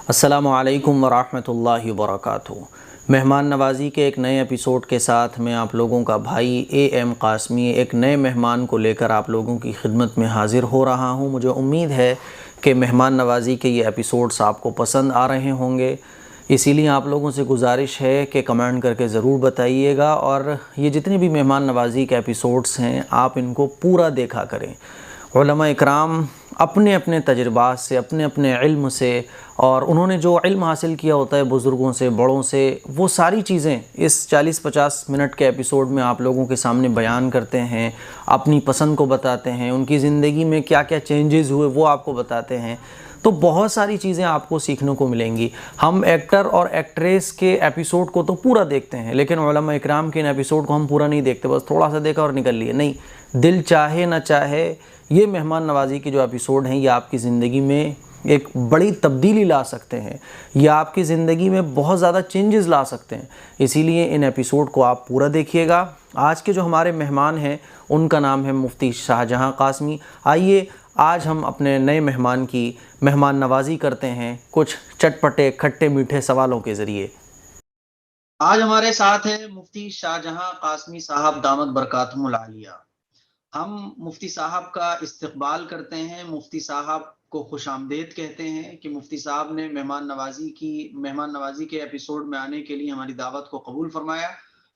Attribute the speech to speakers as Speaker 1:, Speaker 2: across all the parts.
Speaker 1: السلام علیکم ورحمۃ اللہ وبرکاتہ۔ مہمان نوازی کے ایک نئے ایپیسوڈ کے ساتھ میں آپ لوگوں کا بھائی اے ایم قاسمی ایک نئے مہمان کو لے کر آپ لوگوں کی خدمت میں حاضر ہو رہا ہوں۔ مجھے امید ہے کہ مہمان نوازی کے یہ ایپیسوڈز آپ کو پسند آ رہے ہوں گے، اسی لیے آپ لوگوں سے گزارش ہے کہ کمنٹ کر کے ضرور بتائیے گا، اور یہ جتنے بھی مہمان نوازی کے ایپیسوڈز ہیں آپ ان کو پورا دیکھا کریں۔ علماء اکرام اپنے اپنے تجربات سے، اپنے اپنے علم سے، اور انہوں نے جو علم حاصل کیا ہوتا ہے بزرگوں سے، بڑوں سے، وہ ساری چیزیں اس 40-50 منٹ کے ایپیسوڈ میں آپ لوگوں کے سامنے بیان کرتے ہیں، اپنی پسند کو بتاتے ہیں، ان کی زندگی میں کیا کیا چینجز ہوئے وہ آپ کو بتاتے ہیں۔ تو بہت ساری چیزیں آپ کو سیکھنے کو ملیں گی۔ ہم ایکٹر اور ایکٹریس کے ایپیسوڈ کو تو پورا دیکھتے ہیں، لیکن علماء اکرام کے ان ایپیسوڈ کو ہم پورا نہیں دیکھتے، بس تھوڑا سا دیکھا اور نکل لیے۔ نہیں، دل چاہے نہ چاہے یہ مہمان نوازی کے جو ایپیسوڈ ہیں یہ آپ کی زندگی میں ایک بڑی تبدیلی لا سکتے ہیں، یا آپ کی زندگی میں بہت زیادہ چینجز لا سکتے ہیں۔ اسی لیے ان ایپیسوڈ کو آپ پورا دیکھیے گا۔ آج کے جو ہمارے مہمان ہیں ان کا نام ہے مفتی شاہجہاں قاسمی۔ آئیے آج ہم اپنے نئے مہمان کی مہمان نوازی کرتے ہیں کچھ چٹپٹے کھٹے میٹھے سوالوں کے ذریعے۔ آج ہمارے ساتھ ہیں مفتی شاہجہاں قاسمی صاحب دامت برکاتہم العالیہ۔ ہم مفتی صاحب کا استقبال کرتے ہیں، مفتی صاحب کو خوش آمدید کہتے ہیں کہ مفتی صاحب نے مہمان نوازی کے ایپیسوڈ میں آنے کے لیے ہماری دعوت کو قبول فرمایا۔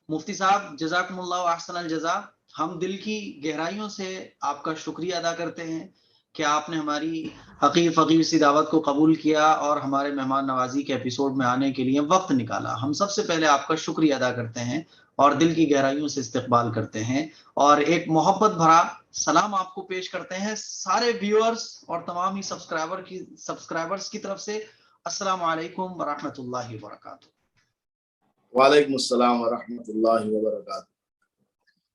Speaker 1: مفتی صاحب جزاکم اللہ احسن الجزا، ہم دل کی گہرائیوں سے آپ کا شکریہ ادا کرتے ہیں کہ آپ نے ہماری حقیر فقیر سی دعوت کو قبول کیا اور ہمارے مہمان نوازی کے ایپیسوڈ میں آنے کے لیے وقت نکالا۔ ہم سب سے پہلے آپ کا شکریہ ادا کرتے ہیں اور دل کی گہرائیوں سے استقبال کرتے ہیں، اور ایک محبت بھرا سلام آپ کو پیش کرتے ہیں سارے ویورز اور تمام ہی سبسکرائبرز کی طرف سے۔ السلام علیکم ورحمۃ اللہ وبرکاتہ۔
Speaker 2: وعلیکم السلام ورحمۃ اللہ وبرکاتہ۔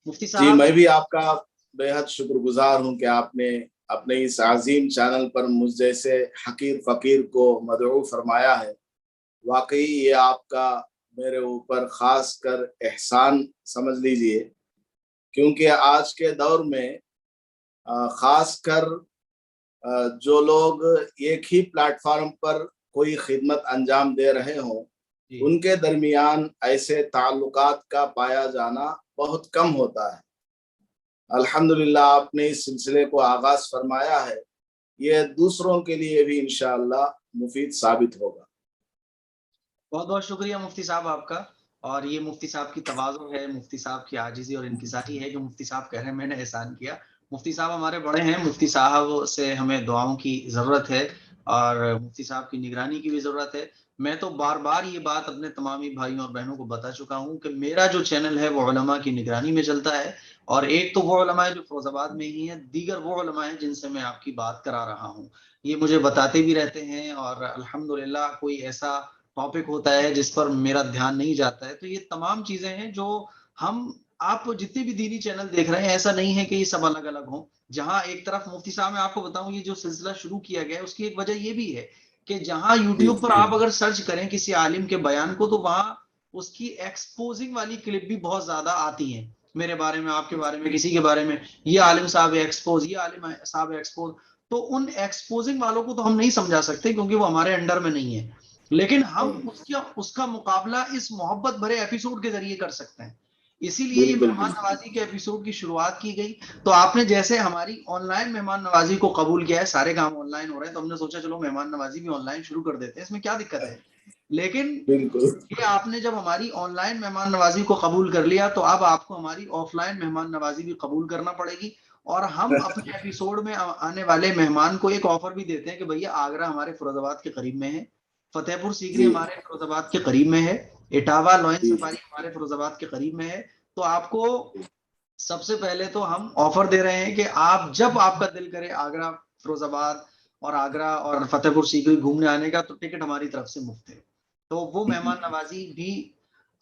Speaker 1: مفتی
Speaker 2: جی،
Speaker 1: صاحب،
Speaker 2: میں بھی آپ کا بے حد شکر گزار ہوں کہ آپ نے اپنے اس عظیم چینل پر مجھ جیسے حقیر فقیر کو مدعو فرمایا ہے۔ واقعی یہ آپ کا میرے اوپر خاص کر احسان سمجھ لیجئے، کیونکہ آج کے دور میں خاص کر جو لوگ ایک ہی پلیٹ فارم پر کوئی خدمت انجام دے رہے ہوں، ان کے درمیان ایسے تعلقات کا پایا جانا بہت کم ہوتا ہے۔ الحمدللہ آپ نے اس سلسلے کو آغاز فرمایا ہے، یہ دوسروں کے لیے بھی انشاءاللہ مفید ثابت ہوگا۔
Speaker 1: بہت بہت شکریہ مفتی صاحب آپ کا، اور یہ مفتی صاحب کی تواضع ہے، مفتی صاحب کی عاجزی اور انکساری ہے کہ مفتی صاحب کہہ رہے ہیں میں نے احسان کیا۔ مفتی صاحب ہمارے بڑے ہیں، مفتی صاحب سے ہمیں دعاؤں کی ضرورت ہے اور مفتی صاحب کی نگرانی کی بھی ضرورت ہے۔ میں تو بار بار یہ بات اپنے تمامی بھائیوں اور بہنوں کو بتا چکا ہوں کہ میرا جو چینل ہے وہ علماء کی نگرانی میں چلتا ہے، اور ایک تو وہ علماء جو فیروز آباد میں ہی ہیں، دیگر وہ علماء ہیں جن سے میں آپ کی بات کرا رہا ہوں۔ یہ مجھے بتاتے بھی رہتے ہیں، اور الحمدللہ کوئی ایسا ٹاپک ہوتا ہے جس پر میرا دھیان نہیں جاتا ہے۔ تو یہ تمام چیزیں ہیں جو آپ جتنے بھی دینی چینل دیکھ رہے ہیں، ایسا نہیں ہے کہ یہ سب الگ الگ ہوں۔ جہاں ایک طرف مفتی صاحب میں آپ کو بتاؤں یہ جو سلسلہ شروع کیا گیا ہے اس کی ایک وجہ یہ بھی ہے کہ جہاں یوٹیوب پر آپ اگر سرچ کریں کسی عالم کے بیان کو تو وہاں اس کی ایکسپوزنگ والی کلپ بھی بہت زیادہ آتی ہیں، میرے بارے میں، آپ کے بارے میں، کسی کے بارے میں، یہ عالم صاحب ایکسپوز، یہ عالم صاحب ایکسپوز۔ تو ان ایکسپوزنگ والوں کو تو ہم نہیں سمجھا سکتے کیونکہ وہ ہمارے انڈر میں نہیں ہے، لیکن ہم اس کا مقابلہ اس محبت بھرے ایپیسوڈ کے ذریعے کر سکتے ہیں۔ اسی لیے یہ مہمان نوازی کے ایپیسوڈ کی شروعات کی گئی۔ تو آپ نے جیسے ہماری آن لائن مہمان نوازی کو قبول کیا ہے، سارے کام آن لائن ہو رہے ہیں، تو ہم نے سوچا چلو مہمان نوازی بھی آن لائن شروع کر دیتے ہیں، اس میں کیا دقت ہے۔ لیکن یہ آپ نے جب ہماری آن لائن مہمان نوازی کو قبول کر لیا تو اب آپ کو ہماری آف لائن مہمان نوازی بھی قبول کرنا پڑے گی، اور ہم اپنے ایپیسوڈ میں آنے والے مہمان کو ایک آفر بھی دیتے ہیں کہ بھیا آگرہ ہمارے فیروز آباد کے قریب میں ہے، فتح پور سیکری ہمارے فیروز آباد کے قریب میں ہے، اٹاوا لوئن سفاری ہمارے فیروز آباد کے قریب میں ہے، تو آپ کو سب سے پہلے تو ہم آفر دے رہے ہیں کہ آپ جب آپ کا دل کرے آگرہ، فیروز آباد اور آگرہ اور فتح پور سیکری گھومنے آنے کا، تو ٹکٹ ہماری طرف سے مفت ہے۔ تو وہ مہمان نوازی بھی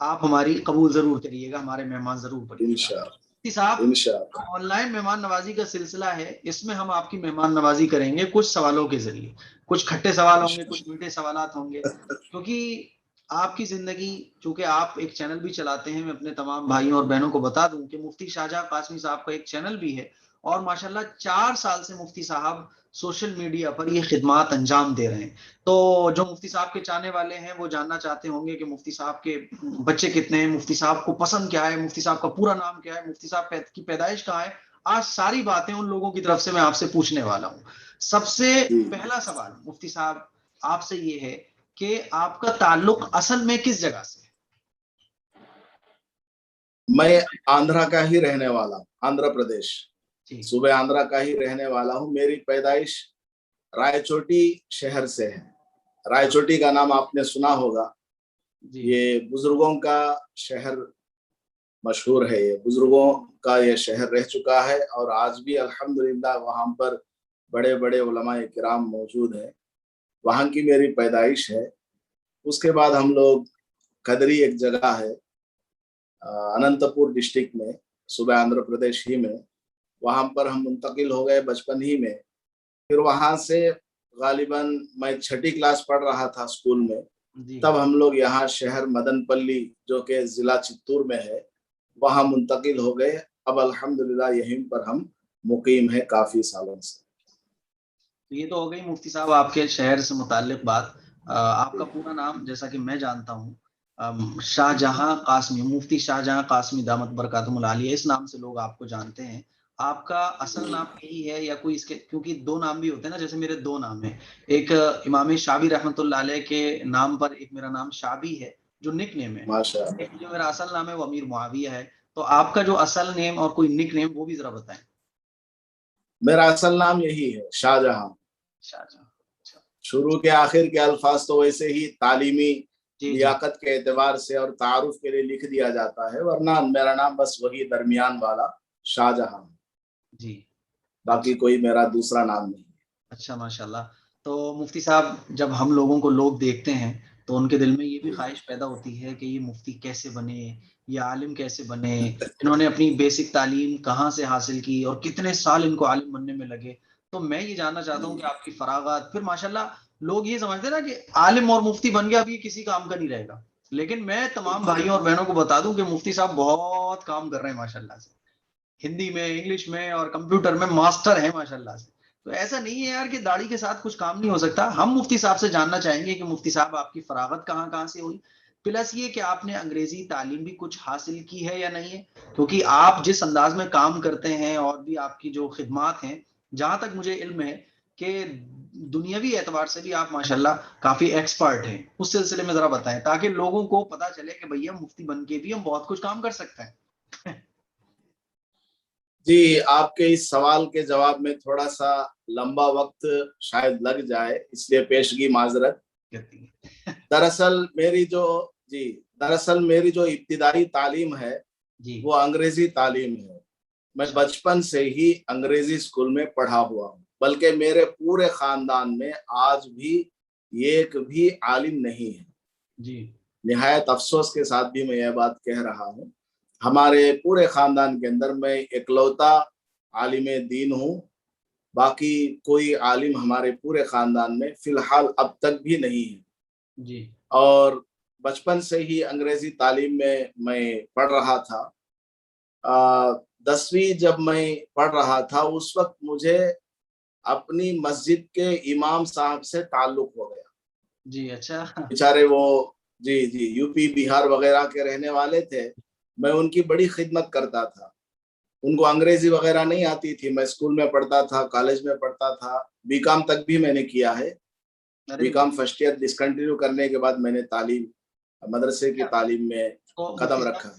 Speaker 1: آپ ہماری قبول ضرور کریے گا، ہمارے مہمان ضرور بنیے گا۔ صاحب، آن لائن مہمان نوازی کا سلسلہ ہے، اس میں ہم آپ کی مہمان نوازی کریں گے کچھ سوالوں کے ذریعے، کچھ کھٹے سوال ہوں گے، کچھ میٹھے سوالات ہوں گے، کیونکہ آپ کی زندگی، چونکہ آپ ایک چینل بھی چلاتے ہیں، میں اپنے تمام بھائیوں اور بہنوں کو بتا دوں کہ مفتی شاہجہاں قاسمی صاحب کا ایک چینل بھی ہے، اور ماشاءاللہ 4 سال سے مفتی صاحب سوشل میڈیا پر یہ خدمات انجام دے رہے ہیں. تو جو مفتی صاحب کے چاہنے والے ہیں وہ جاننا چاہتے ہوں گے کہ مفتی صاحب کے بچے کتنے ہیں, مفتی صاحب کو پسند کیا ہے, مفتی صاحب کا پورا نام کیا ہے, مفتی صاحب کی پیدائش کہاں ہے. آج ساری باتیں ان لوگوں کی طرف سے میں آپ سے پوچھنے والا ہوں. سب سے
Speaker 2: جی
Speaker 1: پہلا سوال مفتی صاحب آپ سے یہ ہے کہ آپ کا تعلق اصل میں کس جگہ سے ہے؟
Speaker 2: میں آندھرا کا ہی رہنے والا ہوں, آندھرا پردیش,
Speaker 1: جی
Speaker 2: صوبہ آندھرا کا ہی رہنے والا ہوں. میری پیدائش رائے چوٹی شہر سے ہے. رائے چوٹی کا نام آپ نے سنا ہوگا,
Speaker 1: جی
Speaker 2: یہ بزرگوں کا شہر مشہور ہے. یہ بزرگوں کا یہ شہر رہ چکا ہے اور آج بھی الحمدللہ وہاں پر بڑے بڑے علماء کرام موجود ہیں. وہاں کی میری پیدائش ہے. اس کے بعد ہم لوگ کدری ایک جگہ ہے اننت پور ڈسٹرکٹ میں, صوبہ آندھرا پردیش ہی میں, وہاں پر ہم منتقل ہو گئے بچپن ہی میں. پھر وہاں سے غالباً میں 6ٹھی کلاس پڑھ رہا تھا اسکول میں,
Speaker 1: جی
Speaker 2: تب ہم لوگ یہاں شہر مدن پلی جو کہ ضلع چتور میں ہے وہاں منتقل ہو گئے. اب الحمدللہ یہیں پر ہم مقیم ہیں کافی سالوں سے.
Speaker 1: یہ تو ہو گئی مفتی صاحب آپ کے شہر سے متعلق بات. آپ کا پورا نام جیسا کہ میں جانتا ہوں شاہ جہاں قاسمی, مفتی شاہ جہاں قاسمی دامت برکاتہم العالیہ, اس نام سے لوگ آپ کو جانتے ہیں. آپ کا اصل نام یہی ہے یا کوئی اس کے, کیونکہ 2 نام بھی ہوتے ہیں نا, جیسے میرے 2 نام ہیں, ایک امام شابی رحمت اللہ علیہ کے نام پر ایک میرا نام شابی ہے جو نک نیم ہے,
Speaker 2: ماشاء اللہ.
Speaker 1: ایک جو میرا اصل نام ہے وہ امیر معاویہ ہے. تو آپ کا جو اصل نیم اور کوئی نک نیم وہ بھی ذرا بتائیں.
Speaker 2: میرا اصل نام یہی ہے, شاہ جہاں.
Speaker 1: شاہ جہاں.
Speaker 2: شروع کے آخر کے الفاظ تو ویسے ہی تعلیمی
Speaker 1: جی جی
Speaker 2: لیاقت کے اعتبار سے اور تعارف کے لیے لکھ دیا جاتا ہے, ورنہ میرا نام بس وہی درمیان والا شاہ جہاں,
Speaker 1: جی
Speaker 2: باقی کوئی میرا دوسرا نام نہیں.
Speaker 1: اچھا ماشاء اللہ. تو مفتی صاحب جب ہم لوگوں کو لوگ دیکھتے ہیں تو ان کے دل میں یہ بھی خواہش پیدا ہوتی ہے کہ یہ مفتی کیسے بنے, یہ عالم کیسے بنے, انہوں نے اپنی بیسک تعلیم کہاں سے حاصل کی اور کتنے سال ان کو عالم بننے میں لگے. تو میں یہ جاننا چاہتا ہوں کہ آپ کی فراغت, پھر ماشاءاللہ لوگ یہ سمجھتے ہیں نا کہ عالم اور مفتی بن گیا اب یہ کسی کام کا نہیں رہے گا, لیکن میں تمام بھائیوں اور بہنوں کو بتا دوں کہ مفتی صاحب بہت کام کر رہے ہیں ماشاءاللہ سے, ہندی میں, انگلش میں اور کمپیوٹر میں ماسٹر ہیں ماشاءاللہ سے. تو ایسا نہیں ہے یار کہ داڑھی کے ساتھ کچھ کام نہیں ہو سکتا. ہم مفتی صاحب سے جاننا چاہیں گے کہ مفتی صاحب آپ کی فراغت کہاں کہاں سے ہوئی, پلس یہ کہ آپ نے انگریزی تعلیم بھی کچھ حاصل کی ہے یا نہیں ہے, کیونکہ آپ جس انداز میں کام کرتے ہیں اور بھی آپ کی جو خدمات ہیں, جہاں تک مجھے علم ہے کہ دنیاوی اعتبار سے بھی آپ ماشاءاللہ کافی ایکسپرٹ ہیں. اس سلسلے میں ذرا بتائیں تاکہ لوگوں کو پتا چلے کہ بھیا مفتی بن کے بھی ہم بہت کچھ کام کر سکتے ہیں.
Speaker 2: جی, آپ کے اس سوال کے جواب میں تھوڑا سا لمبا وقت شاید لگ جائے, اس لیے پیشگی معذرت. دراصل میری جو ابتدائی تعلیم ہے
Speaker 1: جی
Speaker 2: وہ انگریزی تعلیم ہے. میں بچپن سے ہی انگریزی اسکول میں پڑھا ہوا ہوں, بلکہ میرے پورے خاندان میں آج بھی ایک بھی عالم نہیں ہے.
Speaker 1: جی
Speaker 2: نہایت افسوس کے ساتھ بھی میں یہ بات کہہ رہا ہوں, ہمارے پورے خاندان کے اندر میں اکلوتا عالم دین ہوں. باقی کوئی عالم ہمارے پورے خاندان میں فی الحال اب تک بھی نہیں ہے.
Speaker 1: جی
Speaker 2: اور بچپن سے ہی انگریزی تعلیم میں پڑھ رہا تھا. 10ویں جب میں پڑھ رہا تھا اس وقت مجھے اپنی مسجد کے امام صاحب سے تعلق ہو گیا.
Speaker 1: جی اچھا.
Speaker 2: بیچارے وہ جی یو پی بہار وغیرہ کے رہنے والے تھے. میں ان کی بڑی خدمت کرتا تھا. ان کو انگریزی وغیرہ نہیں آتی تھی. میں اسکول میں پڑھتا تھا, کالج میں پڑھتا تھا, بی کام تک بھی میں نے کیا ہے. B Com first year discontinue کرنے کے بعد میں نے تعلیم مدرسے کی تعلیم میں قدم رکھا.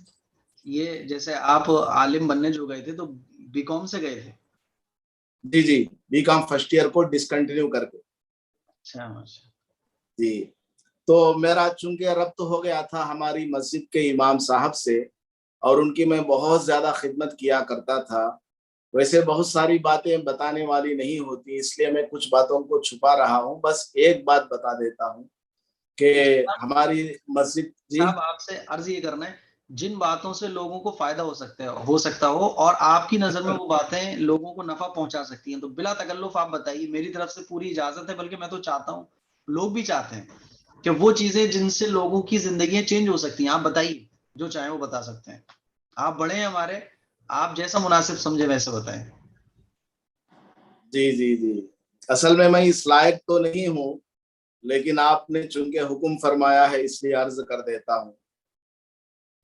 Speaker 1: یہ جیسے آپ عالم بننے جو گئے تھے تو بی کام سے گئے تھے؟
Speaker 2: G B Com first year کو ڈسکنٹینیو کر کے.
Speaker 1: اچھا
Speaker 2: جی, تو میرا چونکہ ربط ہو گیا تھا ہماری مسجد کے امام صاحب سے اور ان کی میں بہت زیادہ خدمت کیا کرتا تھا. ویسے بہت ساری باتیں بتانے والی نہیں ہوتی, اس لیے میں کچھ باتوں کو چھپا رہا ہوں. بس ایک بات بتا دیتا ہوں کہ ہماری مسجد
Speaker 1: صاحب آپ سے عرض یہ کرنا ہے, جن باتوں سے لوگوں کو فائدہ ہو سکتا ہو اور آپ کی نظر میں وہ باتیں لوگوں کو نفع پہنچا سکتی ہیں, تو بلا تکلف آپ بتائیے. میری طرف سے پوری اجازت ہے, بلکہ میں تو چاہتا ہوں, لوگ بھی چاہتے ہیں کہ وہ چیزیں جن سے لوگوں کی زندگیاں چینج ہو سکتی ہیں. آپ بتائیے, جو چاہیں وہ بتا سکتے ہیں. آپ بڑے ہیں ہمارے, آپ جیسا مناسب سمجھے ویسے بتائیں.
Speaker 2: جی اصل میں اس لائق تو نہیں ہوں، لیکن آپ نے چونکہ حکم فرمایا ہے اس لیے عرض کر دیتا ہوں۔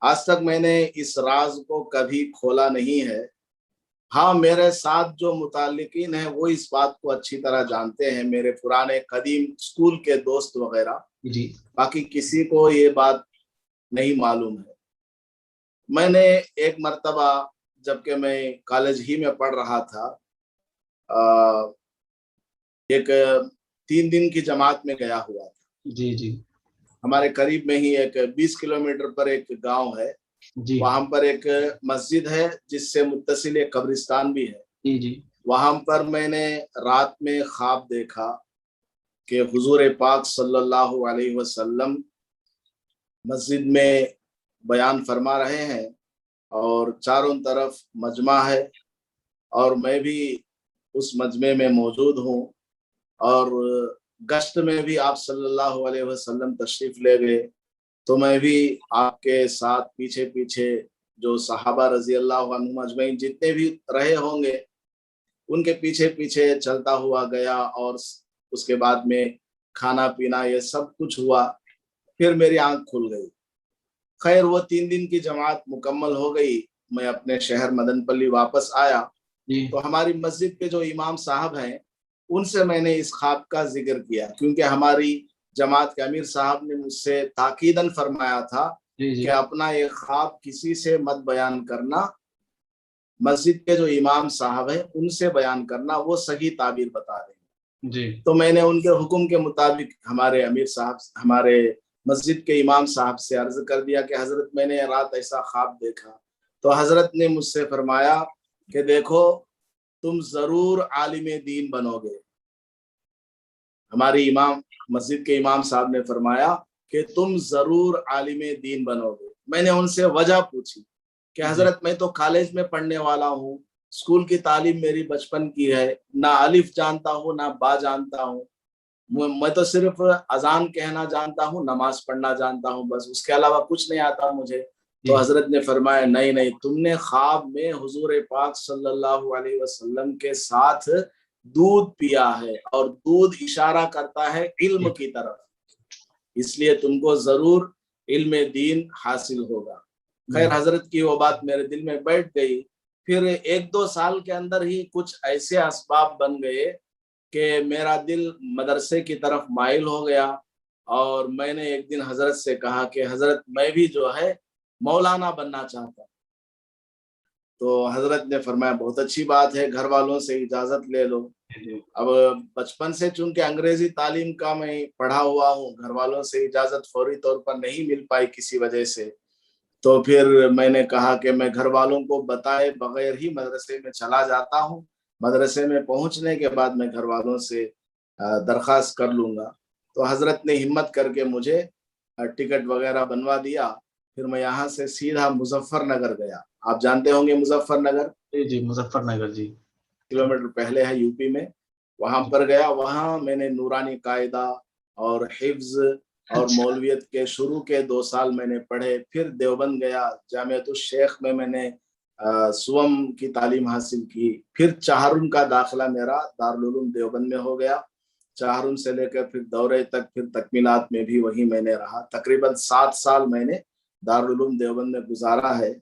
Speaker 2: آج تک میں نے اس راز کو کبھی کھولا نہیں ہے۔ ہاں، میرے ساتھ جو متعلقین ہیں وہ اس بات کو اچھی طرح جانتے ہیں، میرے پرانے قدیم اسکول کے دوست وغیرہ،
Speaker 1: جی
Speaker 2: باقی کسی کو یہ بات نہیں معلوم ہے۔ میں نے ایک مرتبہ جبکہ میں کالج ہی میں پڑھ رہا تھا، ایک 3 دن کی جماعت میں گیا ہوا تھا۔
Speaker 1: جی جی
Speaker 2: ہمارے قریب میں ہی ایک 20 کلومیٹر پر ایک گاؤں ہے،
Speaker 1: جی
Speaker 2: وہاں پر ایک مسجد ہے جس سے متصل ایک قبرستان بھی ہے۔
Speaker 1: جی جی
Speaker 2: وہاں پر میں نے رات میں خواب دیکھا کہ حضور پاک صلی اللہ علیہ وسلم مسجد میں بیان فرما رہے ہیں اور چاروں طرف مجمع ہے، اور میں بھی اس مجمع میں موجود ہوں، اور گشت میں بھی آپ صلی اللہ علیہ وسلم تشریف لے گئے، تو میں بھی آپ کے ساتھ پیچھے پیچھے جو صحابہ رضی اللہ عنہم اجمعین جتنے بھی رہے ہوں گے ان کے پیچھے پیچھے چلتا ہوا گیا، اور اس کے بعد میں کھانا پینا یہ سب کچھ ہوا، پھر میری آنکھ کھل گئی۔ خیر، وہ 3 دن کی جماعت مکمل ہو گئی، میں اپنے شہر مدن پلی واپس آیا،
Speaker 1: جی
Speaker 2: تو ہماری مسجد کے جو امام صاحب ہیں ان سے میں نے اس خواب کا ذکر کیا، کیونکہ ہماری جماعت کے امیر صاحب نے مجھ سے تاکیداً فرمایا تھا
Speaker 1: جی
Speaker 2: کہ
Speaker 1: جی
Speaker 2: اپنا یہ خواب کسی سے مت بیان کرنا، مسجد کے جو امام صاحب ہیں ان سے بیان کرنا، وہ صحیح تعبیر بتا دیں گے۔
Speaker 1: جی
Speaker 2: تو میں نے ان کے حکم کے مطابق ہمارے امیر صاحب، ہمارے مسجد کے امام صاحب سے عرض کر دیا کہ حضرت میں نے رات ایسا خواب دیکھا، تو حضرت نے مجھ سے فرمایا کہ دیکھو تم ضرور عالم دین بنو گے۔ ہماری امام مسجد کے امام صاحب نے فرمایا کہ تم ضرور عالم دین بنو گے۔ میں نے ان سے وجہ پوچھی کہ حضرت میں تو کالج میں پڑھنے والا ہوں، اسکول کی تعلیم میری بچپن کی ہے، نہ الف جانتا ہوں نہ با جانتا ہوں، میں تو صرف اذان کہنا جانتا ہوں، نماز پڑھنا جانتا ہوں، بس اس کے علاوہ کچھ نہیں آتا مجھے۔ تو حضرت نے فرمایا نہیں نہیں، تم نے خواب میں حضور پاک صلی اللہ علیہ وسلم کے ساتھ دودھ پیا ہے، اور دودھ اشارہ کرتا ہے علم کی طرف، اس لیے تم کو ضرور علم دین حاصل ہوگا۔ خیر، حضرت کی وہ بات میرے دل میں بیٹھ گئی۔ پھر 1-2 سال کے اندر ہی کچھ ایسے اسباب بن گئے کہ میرا دل مدرسے کی طرف مائل ہو گیا، اور میں نے ایک دن حضرت سے کہا کہ حضرت میں بھی جو ہے مولانا بننا چاہتا ہوں۔ تو حضرت نے فرمایا بہت اچھی بات ہے، گھر والوں سے اجازت لے لو۔ اب بچپن سے چونکہ انگریزی تعلیم کا میں پڑھا ہوا ہوں، گھر والوں سے اجازت فوری طور پر نہیں مل پائی کسی وجہ سے، تو پھر میں نے کہا کہ میں گھر والوں کو بتائے بغیر ہی مدرسے میں چلا جاتا ہوں، مدرسے میں پہنچنے کے بعد میں گھر والوں سے درخواست کر لوں گا۔ تو حضرت نے ہمت کر کے مجھے ٹکٹ وغیرہ بنوا دیا، پھر میں یہاں سے سیدھا مظفر نگر گیا۔ آپ جانتے ہوں گے مظفر نگر؟
Speaker 1: جی جی مظفر نگر جی
Speaker 2: کلومیٹر پہلے ہے یو پی میں، وہاں پر گیا۔ وہاں میں نے نورانی قاعدہ اور حفظ اور مولویت کے شروع کے 2 سال میں نے پڑھے، پھر دیوبند گیا، جامعۃ الشیخ میں نے سوم کی تعلیم حاصل کی، پھر چہارم کا داخلہ میرا دارالعلوم دیوبند میں ہو گیا، چہارم سے لے کر پھر دورے تک، پھر تکمیلات میں بھی وہی میں نے رہا، تقریباً 7 سال میں نے دارالعلوم دیوبند میں گزارا ہے۔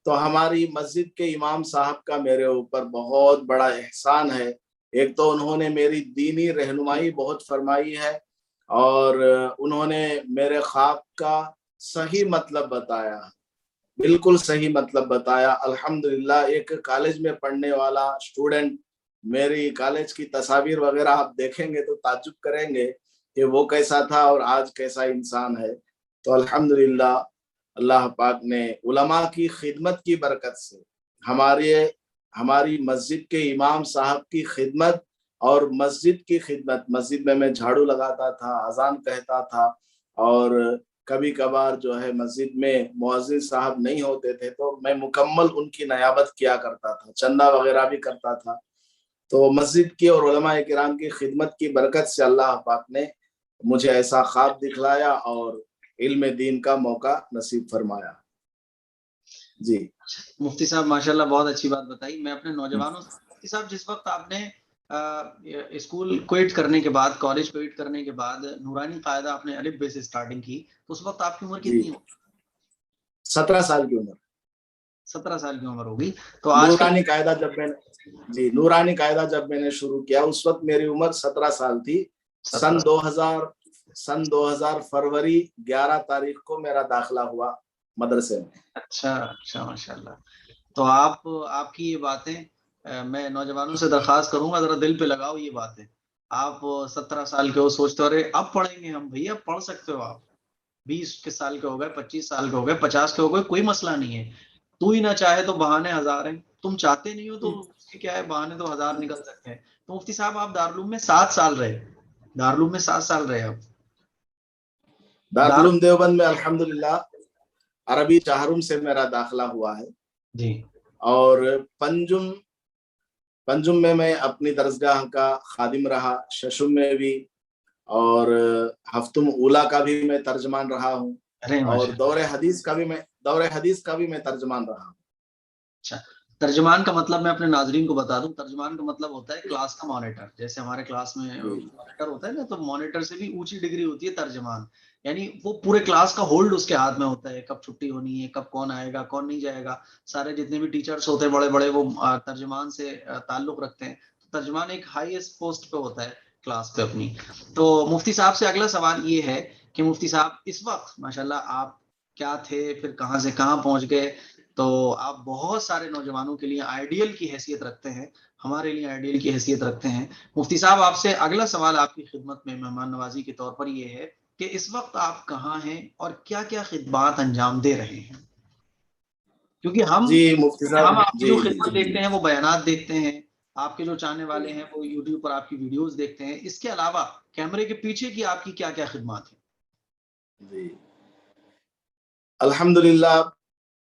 Speaker 2: تو ہماری مسجد کے امام صاحب کا میرے اوپر بہت بڑا احسان ہے۔ ایک تو انہوں نے میری دینی رہنمائی بہت فرمائی ہے، اور انہوں نے میرے خواب کا صحیح مطلب بتایا، بالکل صحیح مطلب بتایا۔ الحمدللہ ایک کالج میں پڑھنے والا اسٹوڈنٹ، میری کالج کی تصاویر وغیرہ آپ دیکھیں گے تو تعجب کریں گے کہ وہ کیسا تھا اور آج کیسا انسان ہے۔ تو الحمدللہ اللہ پاک نے علماء کی خدمت کی برکت سے ہماری مسجد کے امام صاحب کی خدمت اور مسجد کی خدمت، مسجد میں جھاڑو لگاتا تھا، اذان کہتا تھا، اور کبھی کبھار جو ہے مسجد میں مؤذن صاحب نہیں ہوتے تھے تو میں مکمل ان کی نیابت کیا کرتا تھا، چندہ وغیرہ بھی کرتا تھا۔ تو مسجد کی اور علماء کرام کی خدمت کی برکت سے اللہ پاک نے مجھے ایسا خواب دکھلایا اور علم دین کا موقع نصیب فرمایا۔ جی
Speaker 1: مفتی صاحب ماشاءاللہ بہت اچھی بات بتائی۔ میں اپنے نوجوانوں سے، مفتی صاحب جس وقت آپ نے اسکول کوئٹ کرنے کے بعد، کالج کوئٹ کرنے کے بعد نورانی قاعدہ آپ نے الف بے سے اسٹارٹنگ کی، تو اس وقت آپ کی عمر کتنی
Speaker 2: جی،
Speaker 1: ہوگی؟
Speaker 2: 17 سال کی عمر.
Speaker 1: 17 سال کی عمر ہوگی. تو آج کل
Speaker 2: نورانی قاعدہ جب میں نے جی نورانی قاعدہ جب میں نے شروع کیا اس وقت میری عمر 17 سال تھی.
Speaker 1: 17
Speaker 2: سن 2000 فروری 11 تاریخ کو میرا داخلہ ہوا مدرسے میں.
Speaker 1: اچھا اچھا، ماشاء اللہ. تو آپ کی یہ باتیں میں نوجوانوں سے درخواست کروں گا ذرا دل پہ لگاؤ یہ باتیں. آپ 17 سال کے ہو، سوچتے ہو ارے اب پڑھیں گے ہم. بھیا پڑھ سکتے ہو آپ، 20 کے سال کے ہو گئے، 25 سال کے ہو گئے، 50 کے ہو گئے، کوئی مسئلہ نہیں ہے. تو ہی نہ چاہے تو بہانے ہزار ہیں. تم چاہتے نہیں ہو تو اس کے کیا ہے، بہانے تو ہزار نکل سکتے ہیں. تو مفتی صاحب آپ دارالعلوم میں 7 سال رہے، دارالعلوم میں 7 سال رہے. اب
Speaker 2: دارالعلوم دیوبند میں الحمدللہ عربی چہارم سے میرا داخلہ ہوا ہے.
Speaker 1: جی.
Speaker 2: اور پنجم میں اپنی درسگاہ کا خادم رہا، ششم میں بھی، اور ہفتم اولا کا بھی میں ترجمان رہا ہوں، اور دور حدیث کا بھی میں ترجمان رہا ہوں.
Speaker 1: اچھا، ترجمان کا مطلب میں اپنے ناظرین کو بتا دوں، ترجمان کا مطلب ہوتا ہے کلاس کا مانیٹر. جیسے ہمارے کلاس میں مانیٹر ہوتا ہے نا، تو مانیٹر سے بھی اونچی ڈگری ہوتی ہے ترجمان. یعنی وہ پورے کلاس کا ہولڈ اس کے ہاتھ میں ہوتا ہے، کب چھٹی ہونی ہے، کب کون آئے گا، کون نہیں جائے گا. سارے جتنے بھی ٹیچرز ہوتے ہیں بڑے بڑے، وہ ترجمان سے تعلق رکھتے ہیں. ترجمان ایک ہائیسٹ پوسٹ پہ ہوتا ہے کلاس پہ اپنی. تو مفتی صاحب سے اگلا سوال یہ ہے کہ مفتی صاحب اس وقت ماشاءاللہ آپ کیا تھے، پھر کہاں سے کہاں پہنچ گئے. تو آپ بہت سارے نوجوانوں کے لیے آئیڈیل کی حیثیت رکھتے ہیں، ہمارے لیے آئیڈیل کی حیثیت رکھتے ہیں. مفتی صاحب آپ سے اگلا سوال آپ کی خدمت میں مہمان نوازی کے طور پر یہ ہے کہ اس وقت آپ کہاں ہیں اور کیا کیا خدمات انجام دے رہے ہیں. کیونکہ
Speaker 2: جی مفتی صاحب،
Speaker 1: ہم آپ کی
Speaker 2: جی
Speaker 1: جو
Speaker 2: جی
Speaker 1: خدمت دیکھتے ہیں وہ بیانات دیکھتے ہیں، آپ کے جو چاہنے والے ہیں وہ یوٹیوب پر آپ کی ویڈیوز دیکھتے ہیں. اس کے علاوہ کیمرے کے پیچھے کی آپ کی کیا کیا خدمات ہیں؟
Speaker 2: جی الحمدللہ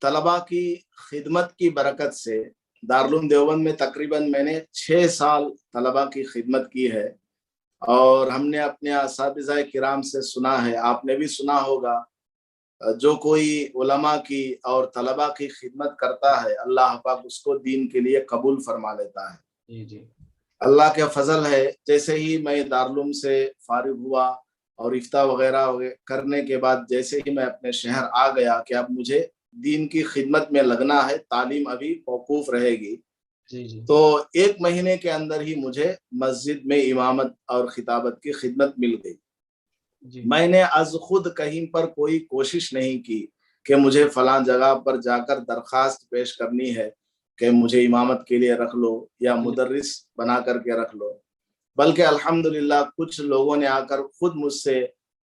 Speaker 2: طلباء کی خدمت کی برکت سے دارالعلوم دیوبند میں تقریباً میں نے 6 سال طلباء کی خدمت کی ہے. اور ہم نے اپنے اساتذہ کرام سے سنا ہے، آپ نے بھی سنا ہوگا، جو کوئی علماء کی اور طلباء کی خدمت کرتا ہے اللہ پاک اس کو دین کے لیے قبول فرما لیتا ہے.
Speaker 1: جی جی.
Speaker 2: اللہ کا فضل ہے، جیسے ہی میں دارالعلوم سے فارغ ہوا اور افتاء وغیرہ کرنے کے بعد جیسے ہی میں اپنے شہر آ گیا کہ اب مجھے دین کی خدمت میں لگنا ہے، تعلیم ابھی موقوف رہے گی.
Speaker 1: جی جی.
Speaker 2: تو 1 مہینے کے اندر ہی مجھے مسجد میں امامت اور خطابت کی خدمت مل گئی.
Speaker 1: جی.
Speaker 2: میں نے از خود کہیں پر کوئی کوشش نہیں کی کہ مجھے فلاں جگہ پر جا کر درخواست پیش کرنی ہے کہ مجھے امامت کے لیے رکھ لو یا مدرس بنا کر کے رکھ لو، بلکہ الحمدللہ کچھ لوگوں نے آ کر خود مجھ سے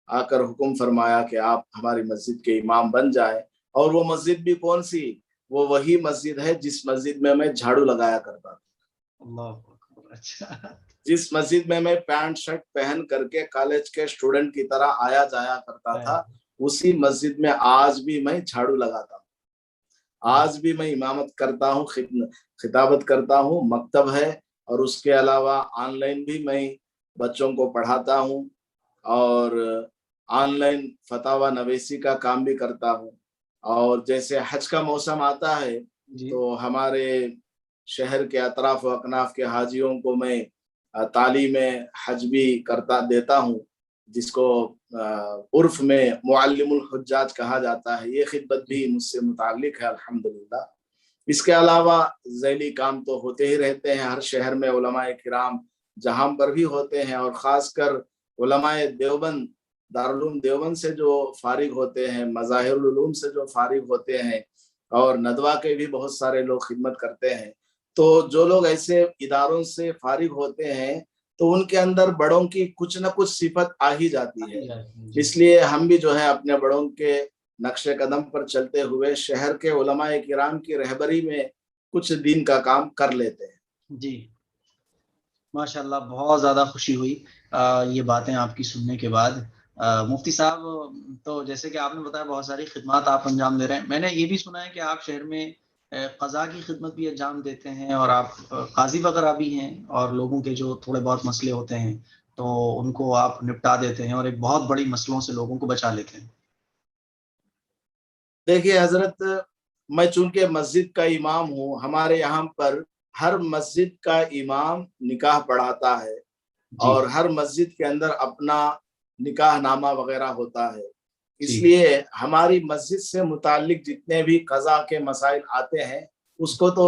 Speaker 2: آ کر حکم فرمایا کہ آپ ہماری مسجد کے امام بن جائیں. اور وہ مسجد بھی کون سی؟ وہ وہی مسجد ہے جس مسجد میں جھاڑو لگایا کرتا تھا،
Speaker 1: اللہ اکبر. اچھا.
Speaker 2: جس مسجد میں پینٹ شرٹ پہن کر کے کالج کے اسٹوڈنٹ کی طرح آیا جایا کرتا تھا، اسی مسجد میں آج بھی میں جھاڑو لگاتا ہوں، آج بھی میں امامت کرتا ہوں، خطابت کرتا ہوں. مکتب ہے، اور اس کے علاوہ آن لائن بھی میں بچوں کو پڑھاتا ہوں، اور آن لائن فتاوی نویسی کا کام بھی کرتا ہوں. اور جیسے حج کا موسم آتا ہے تو ہمارے شہر کے اطراف و اکناف کے حاجیوں کو میں تعلیم حج بھی دیتا ہوں، جس کو عرف میں معلم الحجاج کہا جاتا ہے. یہ خدمت بھی مجھ سے متعلق ہے الحمدللہ. اس کے علاوہ ذیلی کام تو ہوتے ہی رہتے ہیں، ہر شہر میں علماء کرام جہاں پر بھی ہوتے ہیں، اور خاص کر علماء دیوبند دارالعلوم دیوبند سے جو فارغ ہوتے ہیں، مظاہر العلوم سے جو فارغ ہوتے ہیں، اور ندوہ کے بھی بہت سارے لوگ خدمت کرتے ہیں. تو جو لوگ ایسے اداروں سے فارغ ہوتے ہیں تو ان کے اندر بڑوں کی کچھ نہ کچھ صفت آ ہی جاتی ہے. اس لیے ہم بھی جو ہے اپنے بڑوں کے نقش قدم پر چلتے ہوئے شہر کے علماء کرام کی رہبری میں کچھ دین کا کام کر لیتے ہیں.
Speaker 1: جی ماشاءاللہ، بہت زیادہ خوشی ہوئی یہ باتیں آپ کی سننے کے بعد. مفتی صاحب، تو جیسے کہ آپ نے بتایا بہت ساری خدمات آپ انجام دے رہے ہیں. میں نے یہ بھی سنا ہے کہ آپ شہر میں قضاء کی خدمت بھی انجام دیتے ہیں، اور آپ قاضی وغیرہ بھی ہیں، اور لوگوں کے جو تھوڑے بہت مسئلے ہوتے ہیں تو ان کو آپ نپٹا دیتے ہیں، اور ایک بہت بڑی مسئلوں سے لوگوں کو بچا لیتے ہیں.
Speaker 2: دیکھیے حضرت، میں چونکہ مسجد کا امام ہوں، ہمارے یہاں پر ہر مسجد کا امام نکاح پڑھاتا ہے اور ہر مسجد کے اندر اپنا نکاح نامہ وغیرہ ہوتا ہے. اس لیے ہماری مسجد سے متعلق جتنے بھی قضا کے مسائل آتے ہیں اس کو تو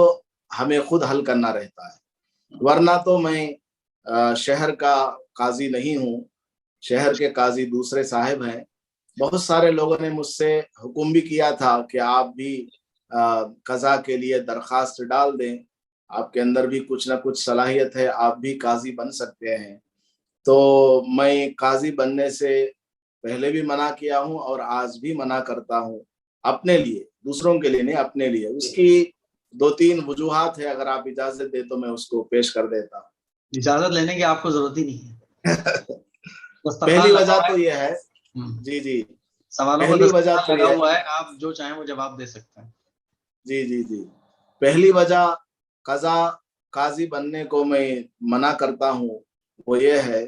Speaker 2: ہمیں خود حل کرنا رہتا ہے. ورنہ تو میں شہر کا قاضی نہیں ہوں، شہر کے قاضی دوسرے صاحب ہیں. بہت سارے لوگوں نے مجھ سے حکم بھی کیا تھا کہ آپ بھی قضا کے لیے درخواست ڈال دیں، آپ کے اندر بھی کچھ نہ کچھ صلاحیت ہے، آپ بھی قاضی بن سکتے ہیں. تو میں قاضی بننے سے پہلے بھی منع کیا ہوں اور آج بھی منع کرتا ہوں، اپنے لیے، دوسروں کے لیے نہیں، اپنے لیے. اس کی 2-3 وجوہات ہے، اگر آپ اجازت دے تو میں اس کو پیش کر دیتا ہوں.
Speaker 1: اجازت لینے کی آپ کو ضرورت ہی نہیں ہے.
Speaker 2: پہلی وجہ تو یہ ہے، جی
Speaker 1: سوالوں
Speaker 2: پہلی
Speaker 1: کا
Speaker 2: وجہ تو
Speaker 1: لگا
Speaker 2: یہ
Speaker 1: ہوا ہے، آپ جو چاہیں وہ جواب دے سکتے ہیں.
Speaker 2: جی پہلی وجہ قاضی بننے کو میں منع کرتا ہوں وہ یہ ہے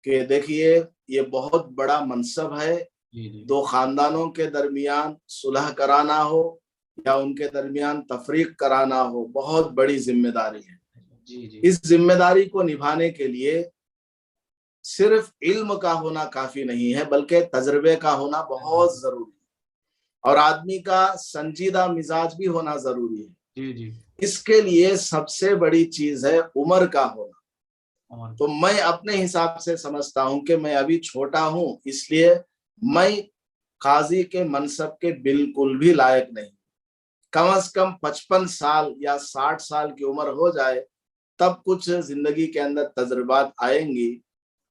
Speaker 2: کہ دیکھیے یہ بہت بڑا منصب ہے. دو خاندانوں کے درمیان صلح کرانا ہو یا ان کے درمیان تفریق کرانا ہو، بہت بڑی ذمہ داری ہے. اس ذمہ داری کو نبھانے کے لیے صرف علم کا ہونا کافی نہیں ہے، بلکہ تجربے کا ہونا بہت ضروری ہے، اور آدمی کا سنجیدہ مزاج بھی ہونا ضروری ہے. اس کے لیے سب سے بڑی چیز ہے عمر کا ہونا. تو میں اپنے حساب سے سمجھتا ہوں کہ میں ابھی چھوٹا ہوں، اس لیے میں قاضی کے منصب کے بالکل بھی لائق نہیں. کم از کم 55 سال یا 60 سال کی عمر ہو جائے تب کچھ زندگی کے اندر تجربات آئیں گی،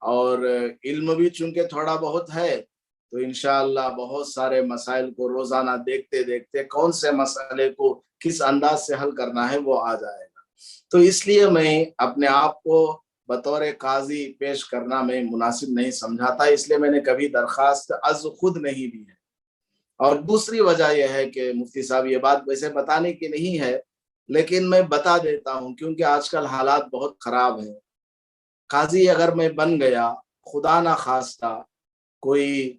Speaker 2: اور علم بھی چونکہ تھوڑا بہت ہے تو انشاءاللہ بہت سارے مسائل کو روزانہ دیکھتے دیکھتے کون سے مسئلے کو کس انداز سے حل کرنا ہے وہ آ جائے گا. تو اس لیے میں اپنے آپ کو بطور قاضی پیش کرنا میں مناسب نہیں سمجھاتا، اس لیے میں نے کبھی درخواست از خود نہیں دی ہے. اور دوسری وجہ یہ ہے کہ مفتی صاحب یہ بات ویسے بتانے کی نہیں ہے لیکن میں بتا دیتا ہوں کیونکہ آج کل حالات بہت خراب ہیں. قاضی اگر میں بن گیا، خدا نہ خواستہ کوئی